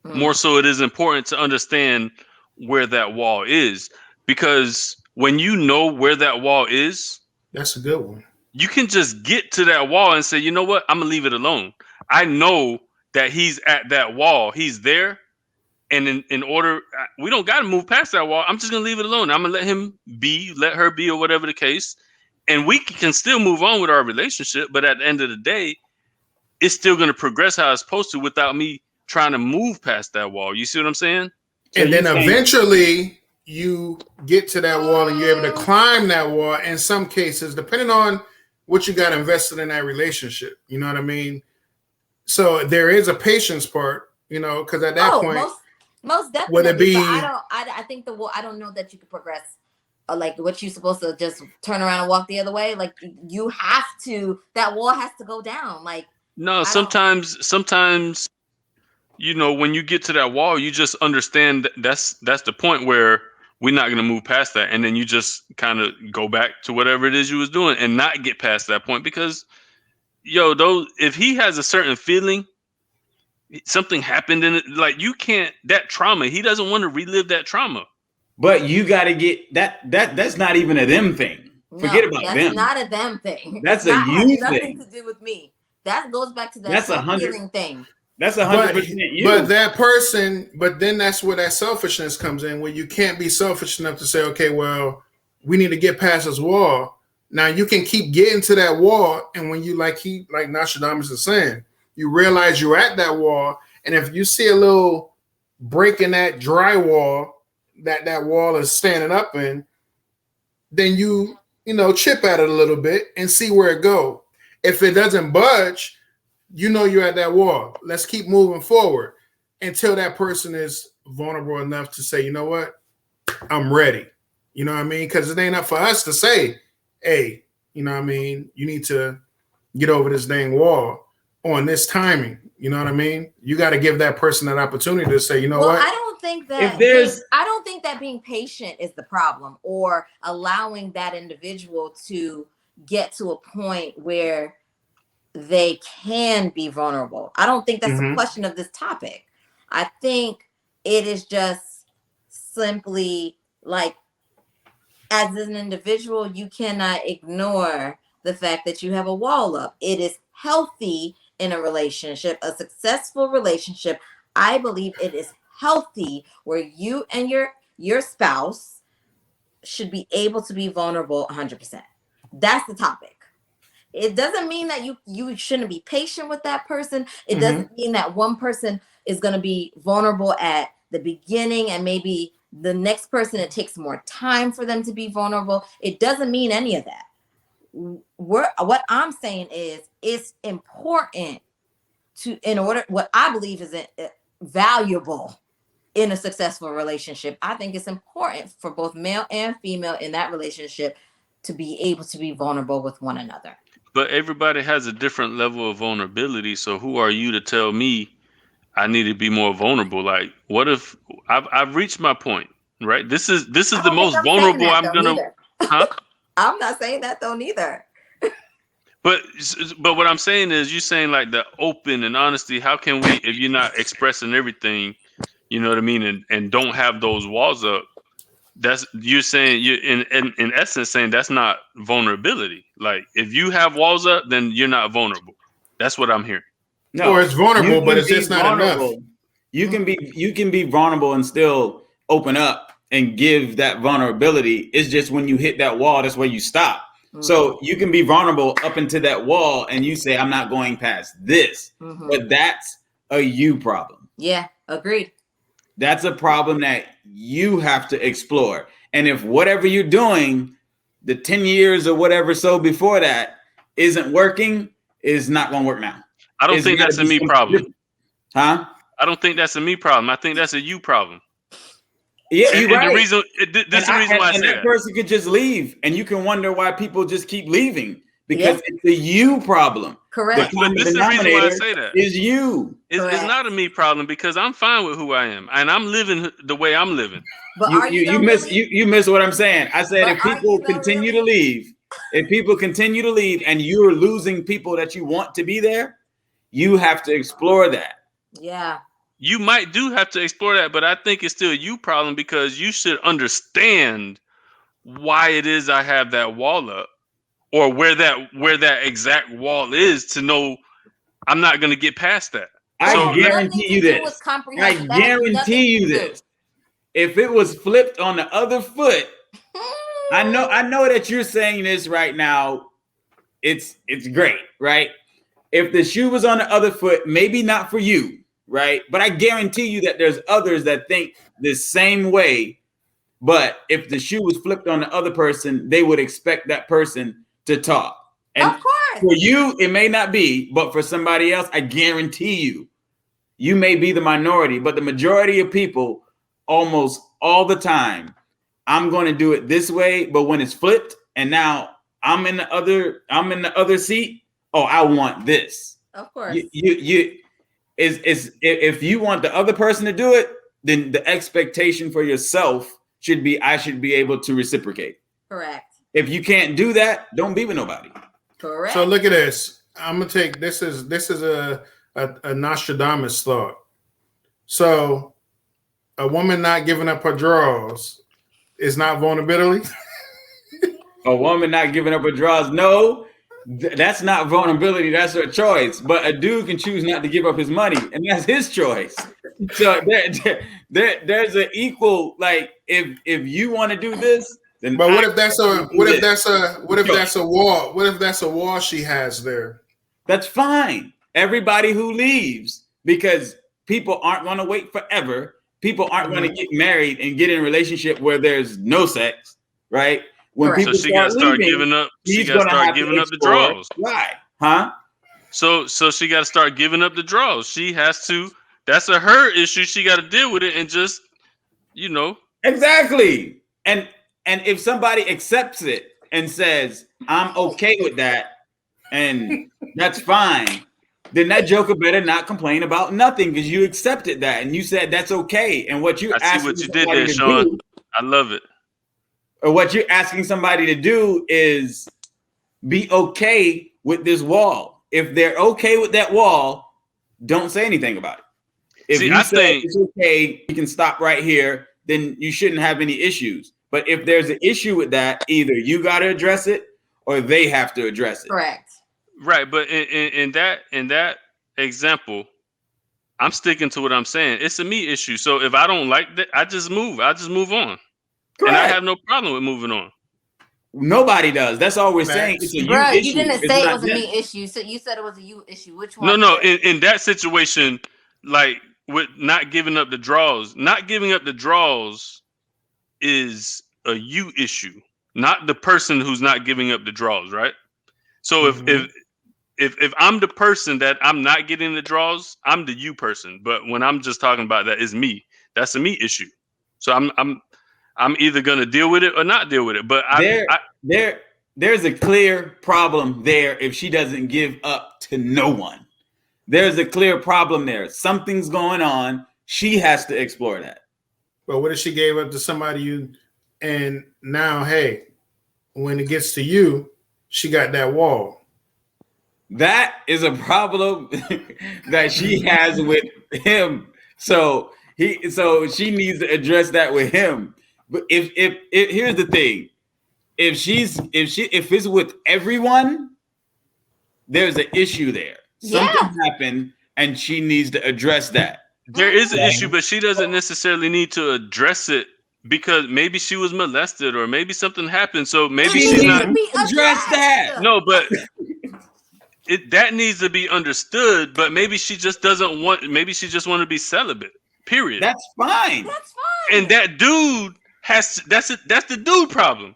More so, it is important to understand where that wall is, because when you know where that wall is, that's a good one. You can just get to that wall and say, you know what, I'm gonna leave it alone. I know that he's at that wall. He's there. And in order, we don't got to move past that wall. I'm just going to leave it alone. I'm going to let him be, let her be, or whatever the case. And we can still move on with our relationship. But at the end of the day, it's still going to progress how it's supposed to without me trying to move past that wall. You see what I'm saying? And then eventually you get to that wall and you're able to climb that wall. In some cases, depending on what you got invested in that relationship. You know what I mean? So there is a patience part, because at that point, most definitely. Would it be? I think I don't know that you could progress. Like, what you supposed to just turn around and walk the other way? Like, you have to. That wall has to go down. Like, no, sometimes, when you get to that wall, you just understand that's the point where we're not going to move past that, and then you just kind of go back to whatever it is you was doing and not get past that point, because, if he has a certain feeling. Something happened in it, like, you can't, that trauma, he doesn't want to relive that trauma. But you got to get that's not even a them thing. Forget about them. That's not a them thing. That's a you thing. Nothing to do with me. That goes back to that feeling thing. That's 100% you. But that person, but then that's where that selfishness comes in, where you can't be selfish enough to say, okay, well, we need to get past this wall. Now you can keep getting to that wall, and when you like Nostradamus is saying, you realize you're at that wall, and if you see a little break in that drywall that wall is standing up in, then you chip at it a little bit and see where it go. If it doesn't budge, you're at that wall. Let's keep moving forward until that person is vulnerable enough to say, you know what, I'm ready. You know what I mean? Because it ain't up for us to say, hey, you know what I mean, you need to get over this dang wall on this timing. You know what I mean? You got to give that person that opportunity to say, you know what? I don't think that I don't think that being patient is the problem, or allowing that individual to get to a point where they can be vulnerable. I don't think that's a question of this topic. I think it is just simply like as an individual, you cannot ignore the fact that you have a wall up. It is healthy in a relationship, a successful relationship. I believe it is healthy where you and your spouse should be able to be vulnerable 100%. That's the topic. It doesn't mean that you shouldn't be patient with that person. It doesn't mean that one person is going to be vulnerable at the beginning and maybe the next person it takes more time for them to be vulnerable. It doesn't mean any of that. What I'm saying is it's important what I believe is valuable in a successful relationship. I think it's important for both male and female in that relationship to be able to be vulnerable with one another. But everybody has a different level of vulnerability. So who are you to tell me I need to be more vulnerable? Like, what if I've reached my point, right? This is the most vulnerable I'm gonna. Huh? I'm not saying that though neither. But what I'm saying is, you're saying like the open and honesty. How can we, if you're not expressing everything, you know what I mean, and don't have those walls up? You're saying, you're in essence saying that's not vulnerability. Like, if you have walls up, then you're not vulnerable. That's what I'm hearing. No, or it's vulnerable, but it's just not enough. You can be vulnerable and still open up and give that vulnerability. It's just when you hit that wall, that's where you stop. So you can be vulnerable up into that wall and you say, I'm not going past this. But that's a you problem. Yeah, agreed. That's a problem that you have to explore. And if whatever you're doing, the 10 years or whatever so before that isn't working, is not going to work now. I don't think that's a me problem. Huh? I don't think that's a me problem. I think that's a you problem. Yeah, you're right. This is the reason why I say that person could just leave, and you can wonder why people just keep leaving because it's a you problem. Correct. But this is the reason why I say that. Is you. It's not a me problem because I'm fine with who I am, and I'm living the way I'm living. But you miss what I'm saying. I said if people continue to leave, and you're losing people that you want to be there, you have to explore that. Yeah. You might do have to explore that, but I think it's still a you problem because you should understand why it is I have that wall up, or where that exact wall is, to know I'm not going to get past that. I guarantee you this. I guarantee you this. If it was flipped on the other foot, I know that you're saying this right now. It's great, right? If the shoe was on the other foot, maybe not for you. Right. But I guarantee you that there's others that think the same way. But if the shoe was flipped on the other person, they would expect that person to talk. And of course, for you, it may not be. But for somebody else, I guarantee you may be the minority. But the majority of people, almost all the time, I'm going to do it this way. But when it's flipped and now I'm in the other seat. Oh, I want this. Of course. If you want the other person to do it, then the expectation for yourself should be, I should be able to reciprocate. Correct. If you can't do that, don't be with nobody. Correct. So look at this. I'm gonna take this is a Nostradamus thought. So a woman not giving up her drawers is not vulnerability. A woman not giving up her drawers, no. That's not vulnerability. That's her choice. But a dude can choose not to give up his money, and that's his choice. So there's an equal, like, if you want to do this, then. But what if that's a wall? What if that's a wall she has there? That's fine. Everybody who leaves, because people aren't going to wait forever. People aren't going to get married and get in a relationship where there's no sex, right? When people so she got to start giving up. She got to start giving up the draws. Why? Huh? So she got to start giving up the draws. She has to. That's her issue. She got to deal with it and just, Exactly. And if somebody accepts it and says, "I'm okay with that," and that's fine, then that joker better not complain about nothing because you accepted that and you said that's okay. And what you I see what you did there, Sean. I love it. Or what you're asking somebody to do is be okay with this wall. If they're okay with that wall, don't say anything about it. If you say it's okay, you can stop right here, then you shouldn't have any issues. But if there's an issue with that, either you got to address it or they have to address it. Correct. Right, but in that example, I'm sticking to what I'm saying. It's a me issue. So if I don't like that, I just move. I just move on. Correct. And I have no problem with moving on. Nobody does. That's all we're saying. It's a you Bro, issue. you didn't It's say it not was a them. me issue. So you said it was a you issue. Which one? No. In that situation, like with not giving up the draws, is a you issue, not the person who's not giving up the draws, right? So if I'm the person that I'm not getting the draws, I'm the you person. But when I'm just talking about that is me, that's a me issue. So I'm either gonna deal with it or not deal with it. But there's a clear problem there if she doesn't give up to no one. There's a clear problem there. Something's going on. She has to explore that. But what if she gave up to somebody and now, hey, when it gets to you, she got that wall. That is a problem that she has with him. So she needs to address that with him. But if here's the thing, if it's with everyone, there's an issue there. Something happened, and she needs to address that. There is an issue, but she doesn't necessarily need to address it because maybe she was molested or maybe something happened. So maybe she's not address that. No, but that needs to be understood. But maybe she just doesn't want. Maybe she just want to be celibate. Period. That's fine. That's fine. And that dude that's the dude problem.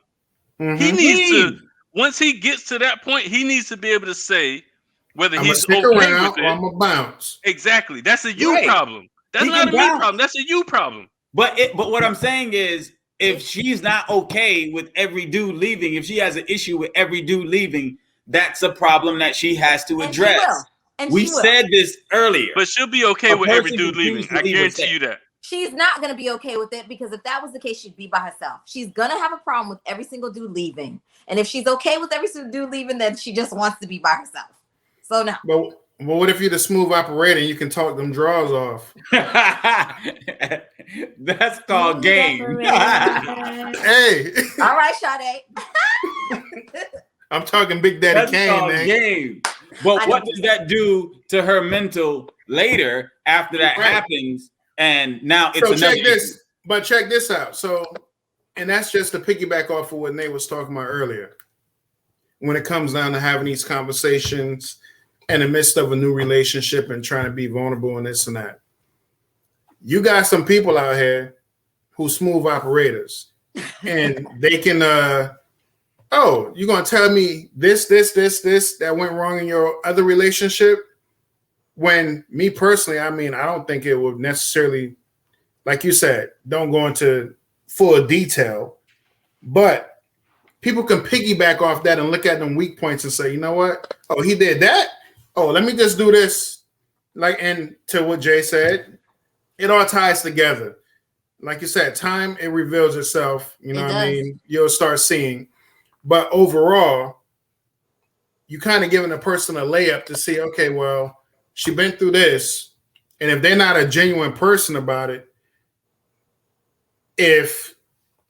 Mm-hmm. He needs to, once he gets to that point, he needs to be able to say whether he's okay with it. I'm gonna bounce. Exactly. That's a you problem. That's not a me problem. That's a you problem. But what I'm saying is, if she's not okay with every dude leaving, if she has an issue with every dude leaving, that's a problem that she has to address. We said this earlier. But she'll be okay with every dude leaving. I guarantee you that. She's not going to be okay with it because if that was the case, she'd be by herself. She's going to have a problem with every single dude leaving. And if she's okay with every single dude leaving, then she just wants to be by herself. So no. But what if you're the smooth operator and you can talk them draws off? That's called game. Hey. All right, Sade. I'm talking Big Daddy Kane, man. Game. But what does that do to her mental later after that happens? And now it's check this out. So, and that's just to piggyback off of what Nate was talking about earlier. When it comes down to having these conversations in the midst of a new relationship and trying to be vulnerable and this and that. You got some people out here who smooth operators and they can, you're going to tell me this that went wrong in your other relationship? When me personally, I mean, I don't think it would necessarily, like you said, don't go into full detail, but people can piggyback off that and look at them weak points and say, you know what? Oh, he did that. Oh, let me just do this. And to what Jay said, it all ties together. Like you said, time, it reveals itself. You know what I mean? You'll start seeing. But overall, you kind of giving a person a layup to see, okay, well, she been through this. And if they're not a genuine person about it, if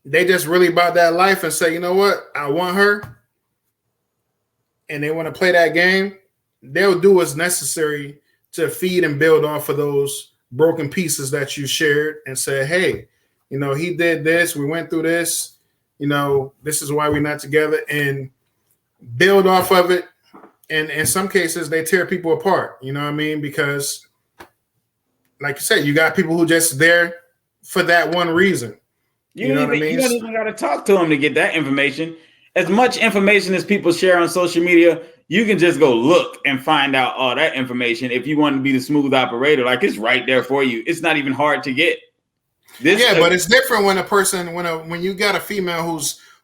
they just really about that life and say, you know what, I want her, and they want to play that game, they'll do what's necessary to feed and build off of those broken pieces that you shared and say, hey, you know, he did this, we went through this, you know, this is why we're not together, and build off of it. And in some cases, they tear people apart, you know what I mean? Because, like you said, you got people who just there for that one reason. You know what I mean? You don't even got to talk to them to get that information. As much information as people share on social media, you can just go look and find out all that information. If you want to be the smooth operator, like it's right there for you. It's not even hard to get. But it's different when when you got a female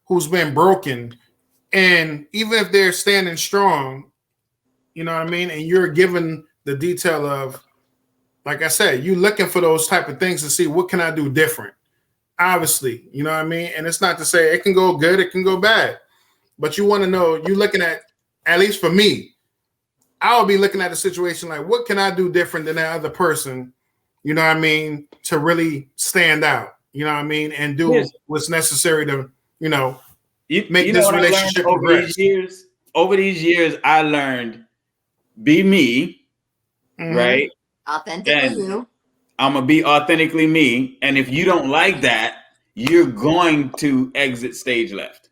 who's been broken, and even if they're standing strong, you know what I mean, and you're given the detail of, like I said, you looking for those type of things to see what can I do different. Obviously, you know what I mean? And it's not to say it can go good, it can go bad. But you want to know, you're looking at least for me, I'll be looking at the situation like, what can I do different than that other person, you know what I mean, to really stand out. You know what I mean? And do Yes. what's necessary to, You know this what I learned relationship over progress. these years? Over these years, I learned be me, right? Authentically And you. I'm gonna be authentically me. And if you don't like that, you're going to exit stage left.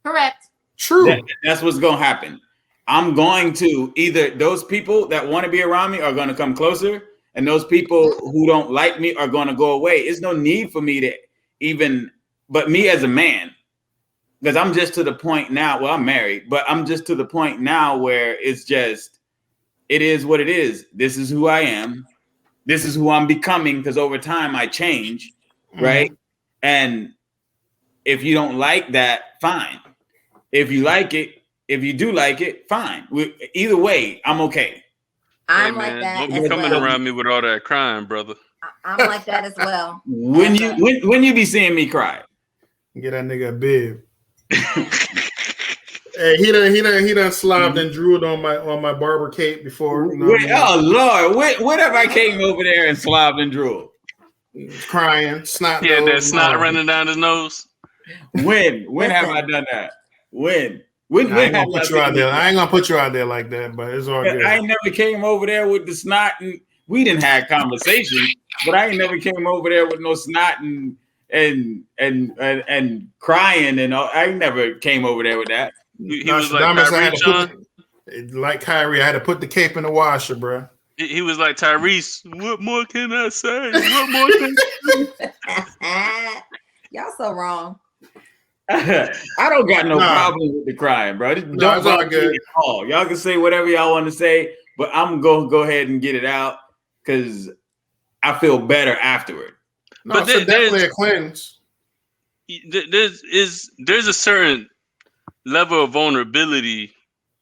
Correct. True. That's what's gonna happen. I'm going to either those people that want to be around me are going to come closer, and those people who don't like me are going to go away. There's no need for me to even, but me as a man, because I'm just to the point now. Well, I'm married, but I'm just to the point now where it's just, it is what it is. This is who I am. This is who I'm becoming, because over time I change, right? And if you don't like that, fine. If you like it, if you do like it, fine. Either way, I'm okay. I'm Hey, like man, that don't as be coming well. around me with all that crying, brother. I'm like that as well. When you be seeing me cry, Get that nigga a bib. Hey, he done slobbed and drooled on my barber cape before. You know what I mean? Oh Lord, when have I came over there and slobbed and drooled? Crying, snot He had that nose, snot no. running down his nose. When have I done that? When I ain't have gonna put you out there. I ain't gonna put you out there like that, but it's all good. I ain't never came over there with the snot, and we didn't have conversations, but I ain't never came over there with no snot and crying and all. I never came over there with that. He was like Tyrese, John. Like Kyrie, I had to put the cape in the washer, bro. He was like Tyrese. What more can I say? What more can Y'all so wrong. I don't got no problem with the crying, bro. Don't bother me at all. Y'all can say whatever y'all want to say, but I'm gonna go ahead and get it out because I feel better afterward. No, but there's definitely a cleanse. There's a certain level of vulnerability.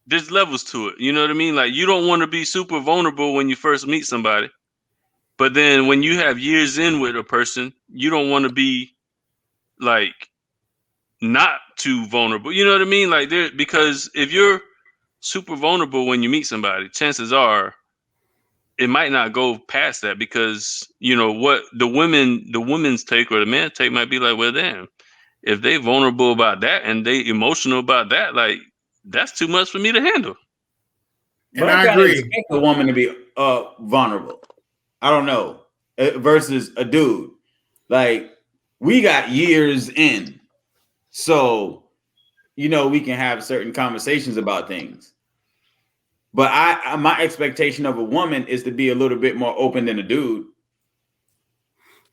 There's levels to it. You know what I mean? Like, you don't want to be super vulnerable when you first meet somebody, but then when you have years in with a person, you don't want to be like not too vulnerable. You know what I mean? Like, because if you're super vulnerable when you meet somebody, chances are it might not go past that, because you know what the women's take or the man's take might be like, well, damn, if they vulnerable about that and they emotional about that, like, that's too much for me to handle. But I agree. Expect a woman to be vulnerable. I don't know, versus a dude. Like, we got years in, so you know we can have certain conversations about things. But my expectation of a woman is to be a little bit more open than a dude.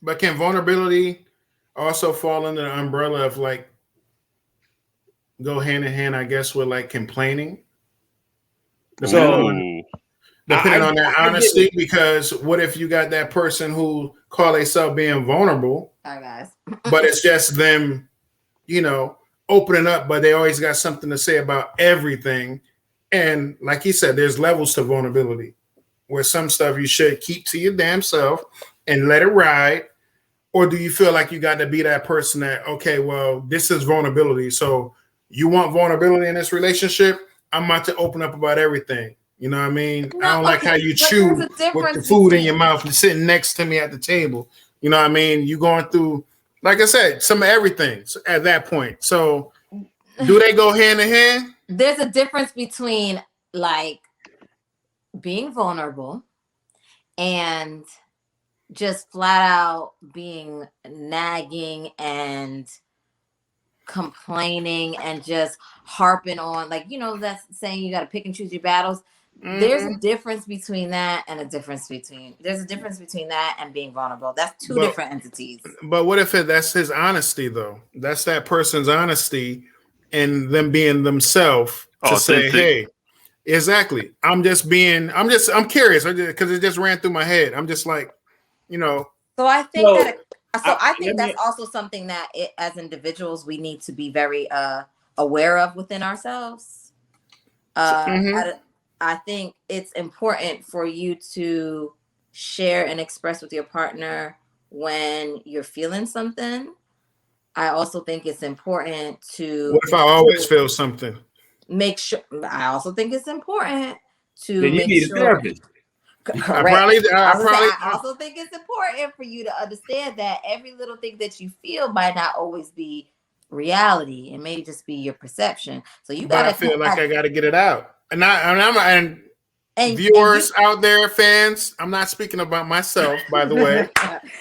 But can vulnerability also fall under the umbrella of like go hand in hand, I guess, with like complaining? Depending on that honesty, because what if you got that person who call themselves being vulnerable? Sorry, guys. But it's just them, you know, opening up, but they always got something to say about everything. And like he said, there's levels to vulnerability where some stuff you should keep to your damn self and let it ride. Or do you feel like you got to be that person that, okay, well, this is vulnerability. So you want vulnerability in this relationship? I'm about to open up about everything. You know what I mean? No, I don't like how you chew with the food in your mouth and sitting next to me at the table. You know what I mean? You going through, like I said, some of everything at that point. So do they go hand in hand? There's a difference between like being vulnerable and just flat out being nagging and complaining and just harping on, like, you know, that's saying you got to pick and choose your battles. There's a difference between that and there's a difference between that and being vulnerable. That's two different entities. But what if that's his honesty though? That's that person's honesty and them being themselves to say, hey, exactly. I'm curious because it just ran through my head. I'm just like, you know. So I think that's also something that as individuals, we need to be very aware of within ourselves. I think it's important for you to share and express with your partner when you're feeling something. I also think it's important to. What if I always feel something? Make sure. I also think it's important to then you make need sure. a therapist. Correct. I I also think it's important for you to understand that every little thing that you feel might not always be reality. It may just be your perception. So you gotta. I feel like I gotta get it out, and and viewers out there, fans. I'm not speaking about myself, by the way.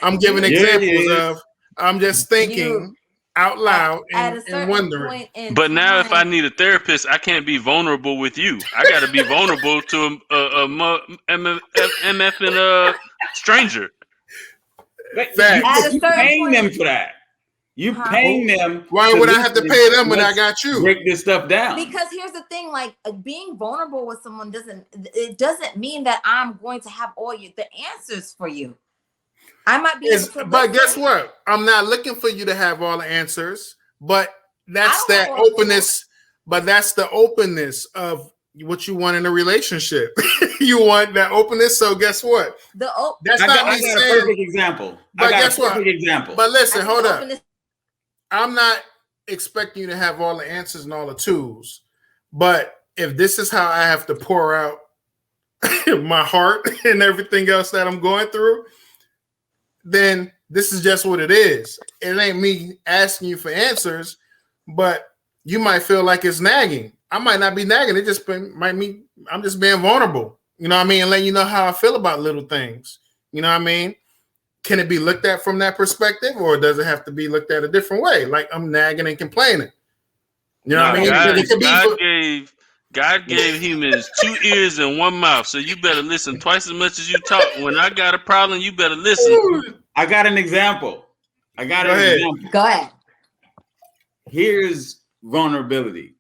I'm giving examples of. I'm just thinking out loud and wondering. But now, if I need a therapist, I can't be vulnerable with you. I got to be vulnerable to a MF and a stranger. You paying them for that. You paying them. Why would I have to pay them when I got you? Break this stuff down. Because here's the thing: like being vulnerable with someone doesn't mean that I'm going to have all the answers for you. I might be, but guess what? I'm not looking for you to have all the answers, but that's that openness. But that's the openness of what you want in a relationship. You want that openness. So guess what? That's not me saying. A perfect example. But guess what? But listen, hold up. I'm not expecting you to have all the answers and all the tools. But if this is how I have to pour out my heart and everything else that I'm going through, then this is just what it is. It ain't me asking you for answers, but you might feel like it's nagging. I might not be nagging. It just might be I'm just being vulnerable. You know what I mean? And letting you know how I feel about little things. You know what I mean? Can it be looked at from that perspective, or does it have to be looked at a different way? Like I'm nagging and complaining. You know what I mean? God gave humans 2 ears and 1 mouth, so you better listen twice as much as you talk. When I got a problem, you better listen. I got an example. Go ahead. Here's vulnerability.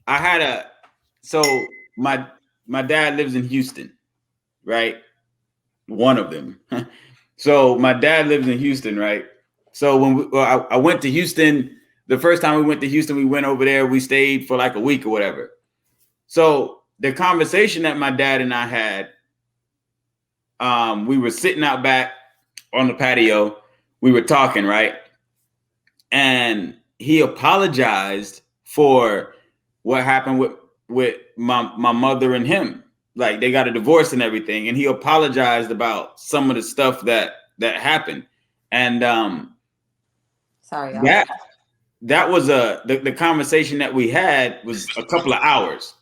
My dad lives in Houston, right? One of them. So my dad lives in Houston, right? So when I went to Houston, the first time we went to Houston, we went over there. We stayed for like a week or whatever. So the conversation that my dad and I had, we were sitting out back on the patio. We were talking, right? And he apologized for what happened with my mother and him. Like they got a divorce and everything. And he apologized about some of the stuff that happened. And sorry, that was the conversation that we had was a couple of hours.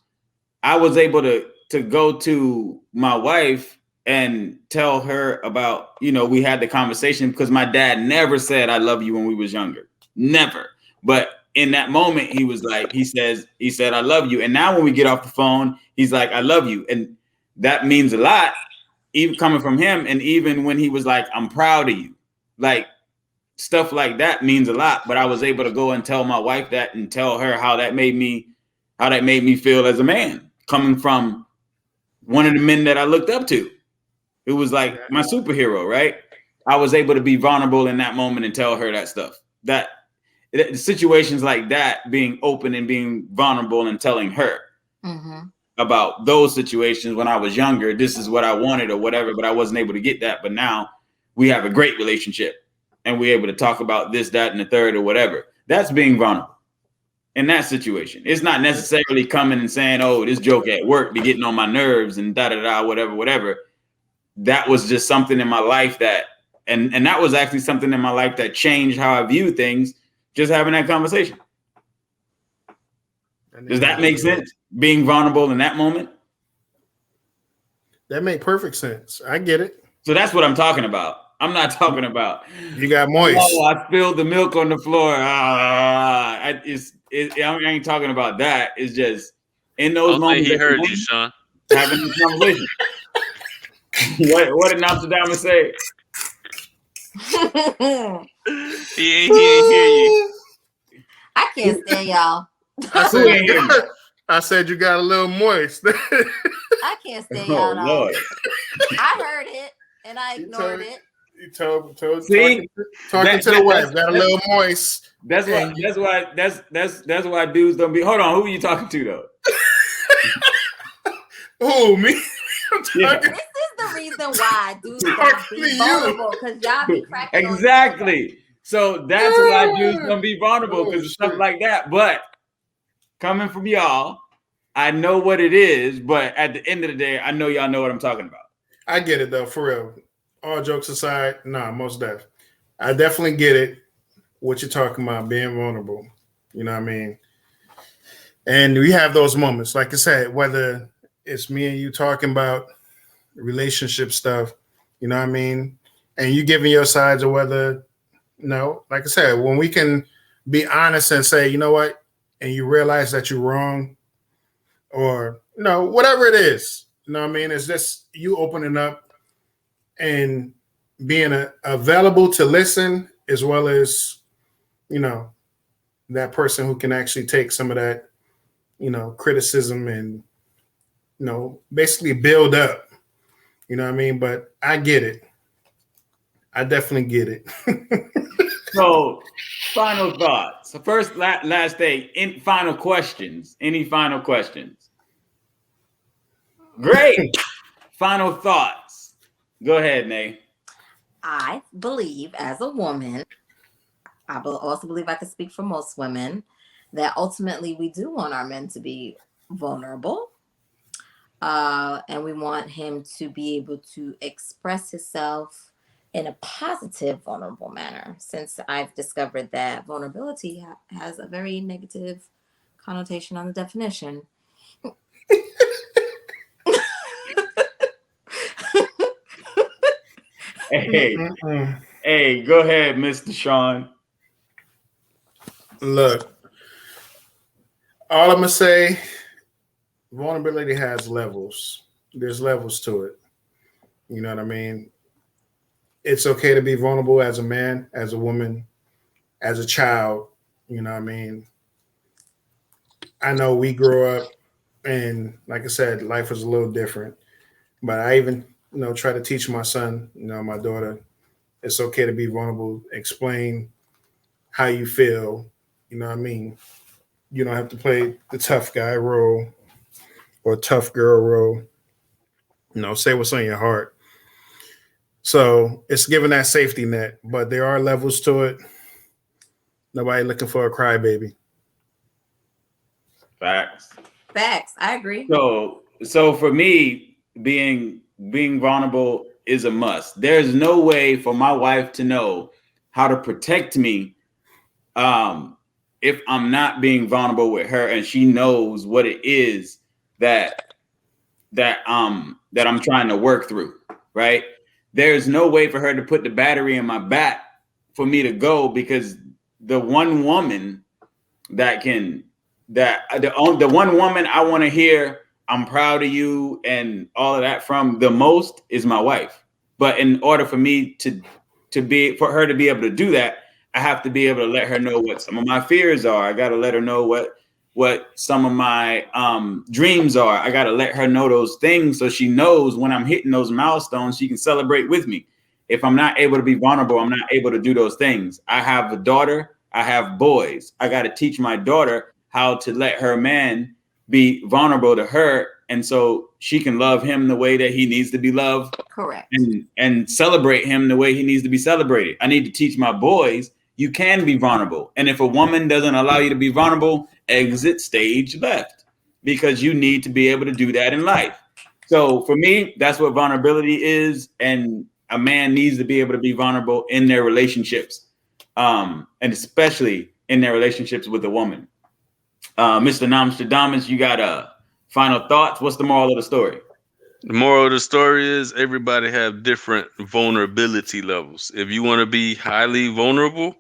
I was able to go to my wife and tell her about, we had the conversation because my dad never said I love you when we was younger. Never. But in that moment, he said, I love you. And now when we get off the phone, he's like, I love you. And that means a lot, even coming from him. And even when he was like, I'm proud of you, like stuff like that means a lot. But I was able to go and tell my wife that and tell her how that made me feel as a man coming from one of the men that I looked up to. It was like my superhero, right? I was able to be vulnerable in that moment and tell her that stuff. That situations like that, being open and being vulnerable and telling her about those situations when I was younger, this is what I wanted or whatever, but I wasn't able to get that. But now we have a great relationship and we're able to talk about this, that, and the third or whatever. That's being vulnerable in that situation. It's not necessarily coming and saying, oh, this joke at work be getting on my nerves and da-da-da, whatever. That was just something in my life that, and that was actually something in my life that changed how I view things, just having that conversation. Does that make sense? Being vulnerable in that moment? That makes perfect sense. I get it. So that's what I'm talking about. I'm not talking about you got moist. Oh, I spilled the milk on the floor. I ain't talking about that. It's just in those moments. He heard you, Sean. Having this conversation. What did Nostradamus say? He ain't hear you. I can't stand y'all. I said you got a little moist. I can't stand y'all. Lord. I heard it and I ignored it. You told talking to the wife, got a little moist. That's why dudes don't be. Hold on, who are you talking to though? Who, me? This is the reason why dudes don't be vulnerable, because y'all be cracking. Exactly. So that's why dudes don't be vulnerable, because of stuff like that. But coming from y'all, I know what it is, but at the end of the day, I know y'all know what I'm talking about. I get it though, for real. All jokes aside, most def. I definitely get it. What you're talking about, being vulnerable. You know what I mean? And we have those moments, like I said, whether it's me and you talking about relationship stuff, you know what I mean? And you giving your sides, or whether, like I said, when we can be honest and say, you know what, and you realize that you're wrong, or, whatever it is, you know what I mean? It's just you opening up and being available to listen, as well as, that person who can actually take some of that, criticism and, basically build up. You know what I mean? But I get it. I definitely get it. So, final thoughts. So first, last day, final questions. Any final questions? Great. Final thoughts. Go ahead, Nay. I believe, as a woman, I also believe I can speak for most women, that ultimately we do want our men to be vulnerable. And we want him to be able to express himself in a positive, vulnerable manner, since I've discovered that vulnerability has a very negative connotation on the definition. Hey, go ahead, Mr. Sean. Look, all I'm going to say, vulnerability has levels. There's levels to it. You know what I mean? It's okay to be vulnerable as a man, as a woman, as a child. You know what I mean? I know we grew up and, like I said, life was a little different. But I even, try to teach my son, my daughter, it's okay to be vulnerable, explain how you feel. You know what I mean? You don't have to play the tough guy role or tough girl role. Say what's on your heart. So it's giving that safety net, but there are levels to it. Nobody looking for a crybaby. Facts. I agree. So for me, being vulnerable is a must. There's no way for my wife to know how to protect me if I'm not being vulnerable with her, and she knows what it is that I'm trying to work through, right? There's no way for her to put the battery in my back for me to go, because the one woman the one woman I want to hear I'm proud of you and all of that from the most is my wife. But in order for me for her to be able to do that, I have to be able to let her know what some of my fears are. I got to let her know what some of my dreams are. I got to let her know those things, so she knows when I'm hitting those milestones, she can celebrate with me. If I'm not able to be vulnerable, I'm not able to do those things. I have a daughter. I have boys. I got to teach my daughter how to let her man be vulnerable to her, and so she can love him the way that he needs to be loved. Correct. And celebrate him the way he needs to be celebrated. I need to teach my boys you can be vulnerable. And if a woman doesn't allow you to be vulnerable, exit stage left, because you need to be able to do that in life. So for me, that's what vulnerability is. And a man needs to be able to be vulnerable in their relationships, and especially in their relationships with a woman. Mr. Nostradamus, you got final thoughts? What's the moral of the story? The moral of the story is everybody have different vulnerability levels. If you want to be highly vulnerable,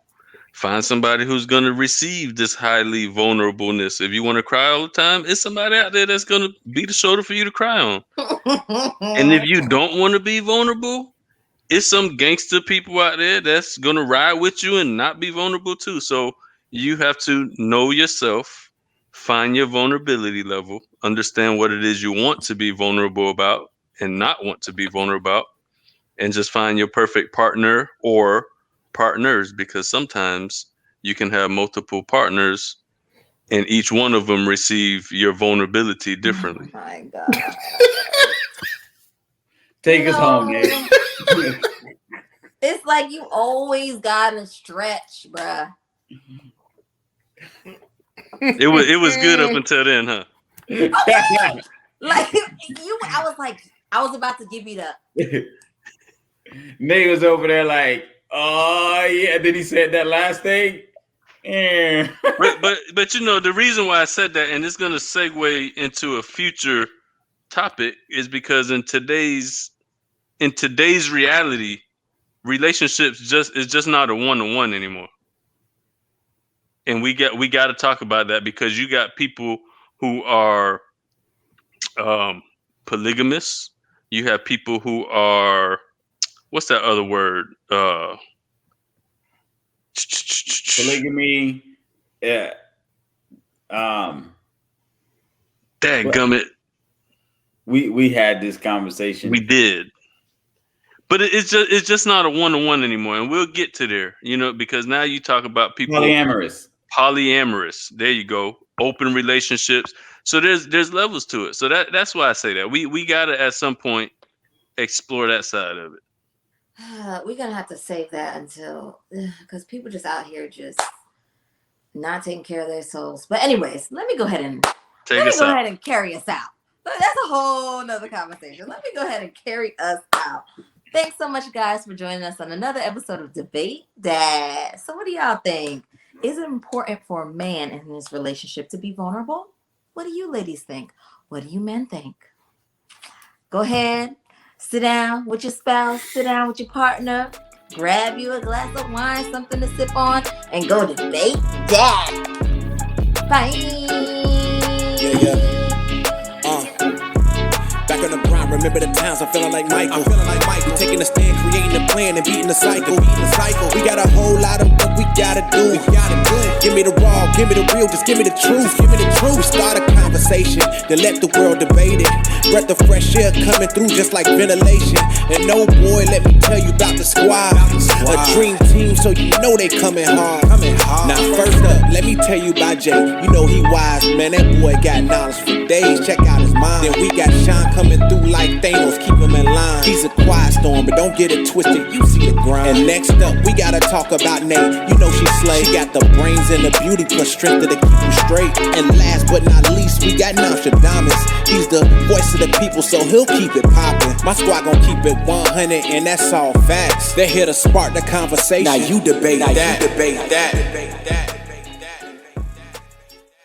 find somebody who's going to receive this highly vulnerableness. If you want to cry all the time, it's somebody out there that's going to be the shoulder for you to cry on. And if you don't want to be vulnerable, it's some gangster people out there that's going to ride with you and not be vulnerable too. So you have to know yourself, find your vulnerability level, understand what it is you want to be vulnerable about and not want to be vulnerable about, and just find your perfect partner or partners, because sometimes you can have multiple partners and each one of them receive your vulnerability differently. Oh my God. Take us home, man. It's like you always gotta stretch, bruh. It was good up until then, huh? Like you, I was about to give you the. Nate was over there like, oh yeah. Then he said that last thing. Yeah. but you know the reason why I said that, and it's going to segue into a future topic, is because in today's reality, relationships is just not a one-to-one anymore. And we got to talk about that, because you got people who are polygamous. You have people who are, what's that other word? Polygamy. Yeah. Dadgummit. We had this conversation. We did. But it's just not a one-to-one anymore. And we'll get to there, you know, because now you talk about people polyamorous. There you go. Open relationships. So there's levels to it. So that's why I say that. We gotta at some point explore that side of it. We're gonna have to save that until, because people just out here just not taking care of their souls. But anyways, let me go ahead and carry us out. That's a whole nother conversation. Let me go ahead and carry us out. Thanks so much, guys, for joining us on another episode of Debate That. So what do y'all think? Is it important for a man in his relationship to be vulnerable? What do you ladies think? What do you men think? Go ahead, sit down with your spouse, sit down with your partner, grab you a glass of wine, something to sip on, and go debate that. Bye. Yeah. Back on the grind, remember the times I'm feeling like Michael. Taking a stand, creating a plan, and beating the cycle. We got a whole lot of work we gotta do. Give me the raw, give me the real, just give me the truth. We start a conversation, then let the world debate it. Breath of fresh air coming through just like ventilation. And no boy, let me tell you about the squad. A dream team, so you know they coming hard. Now first up, let me tell you about Jay. You know he wise, man, that boy got knowledge for days. Check out his mind. Then we got Sean coming through like Thanos, keep him in line. He's a quiet storm, but don't get it twisted, you see the grind. And next up, we gotta talk about Nate. You know she slay. She got the brains and the beauty plus strength to keep him straight. And last but not least, we got Nostradamus. He's the voice of the people, so he'll keep it poppin'. My squad gon' keep it 100, and that's all facts. They're here to spark the conversation. Now you debate that.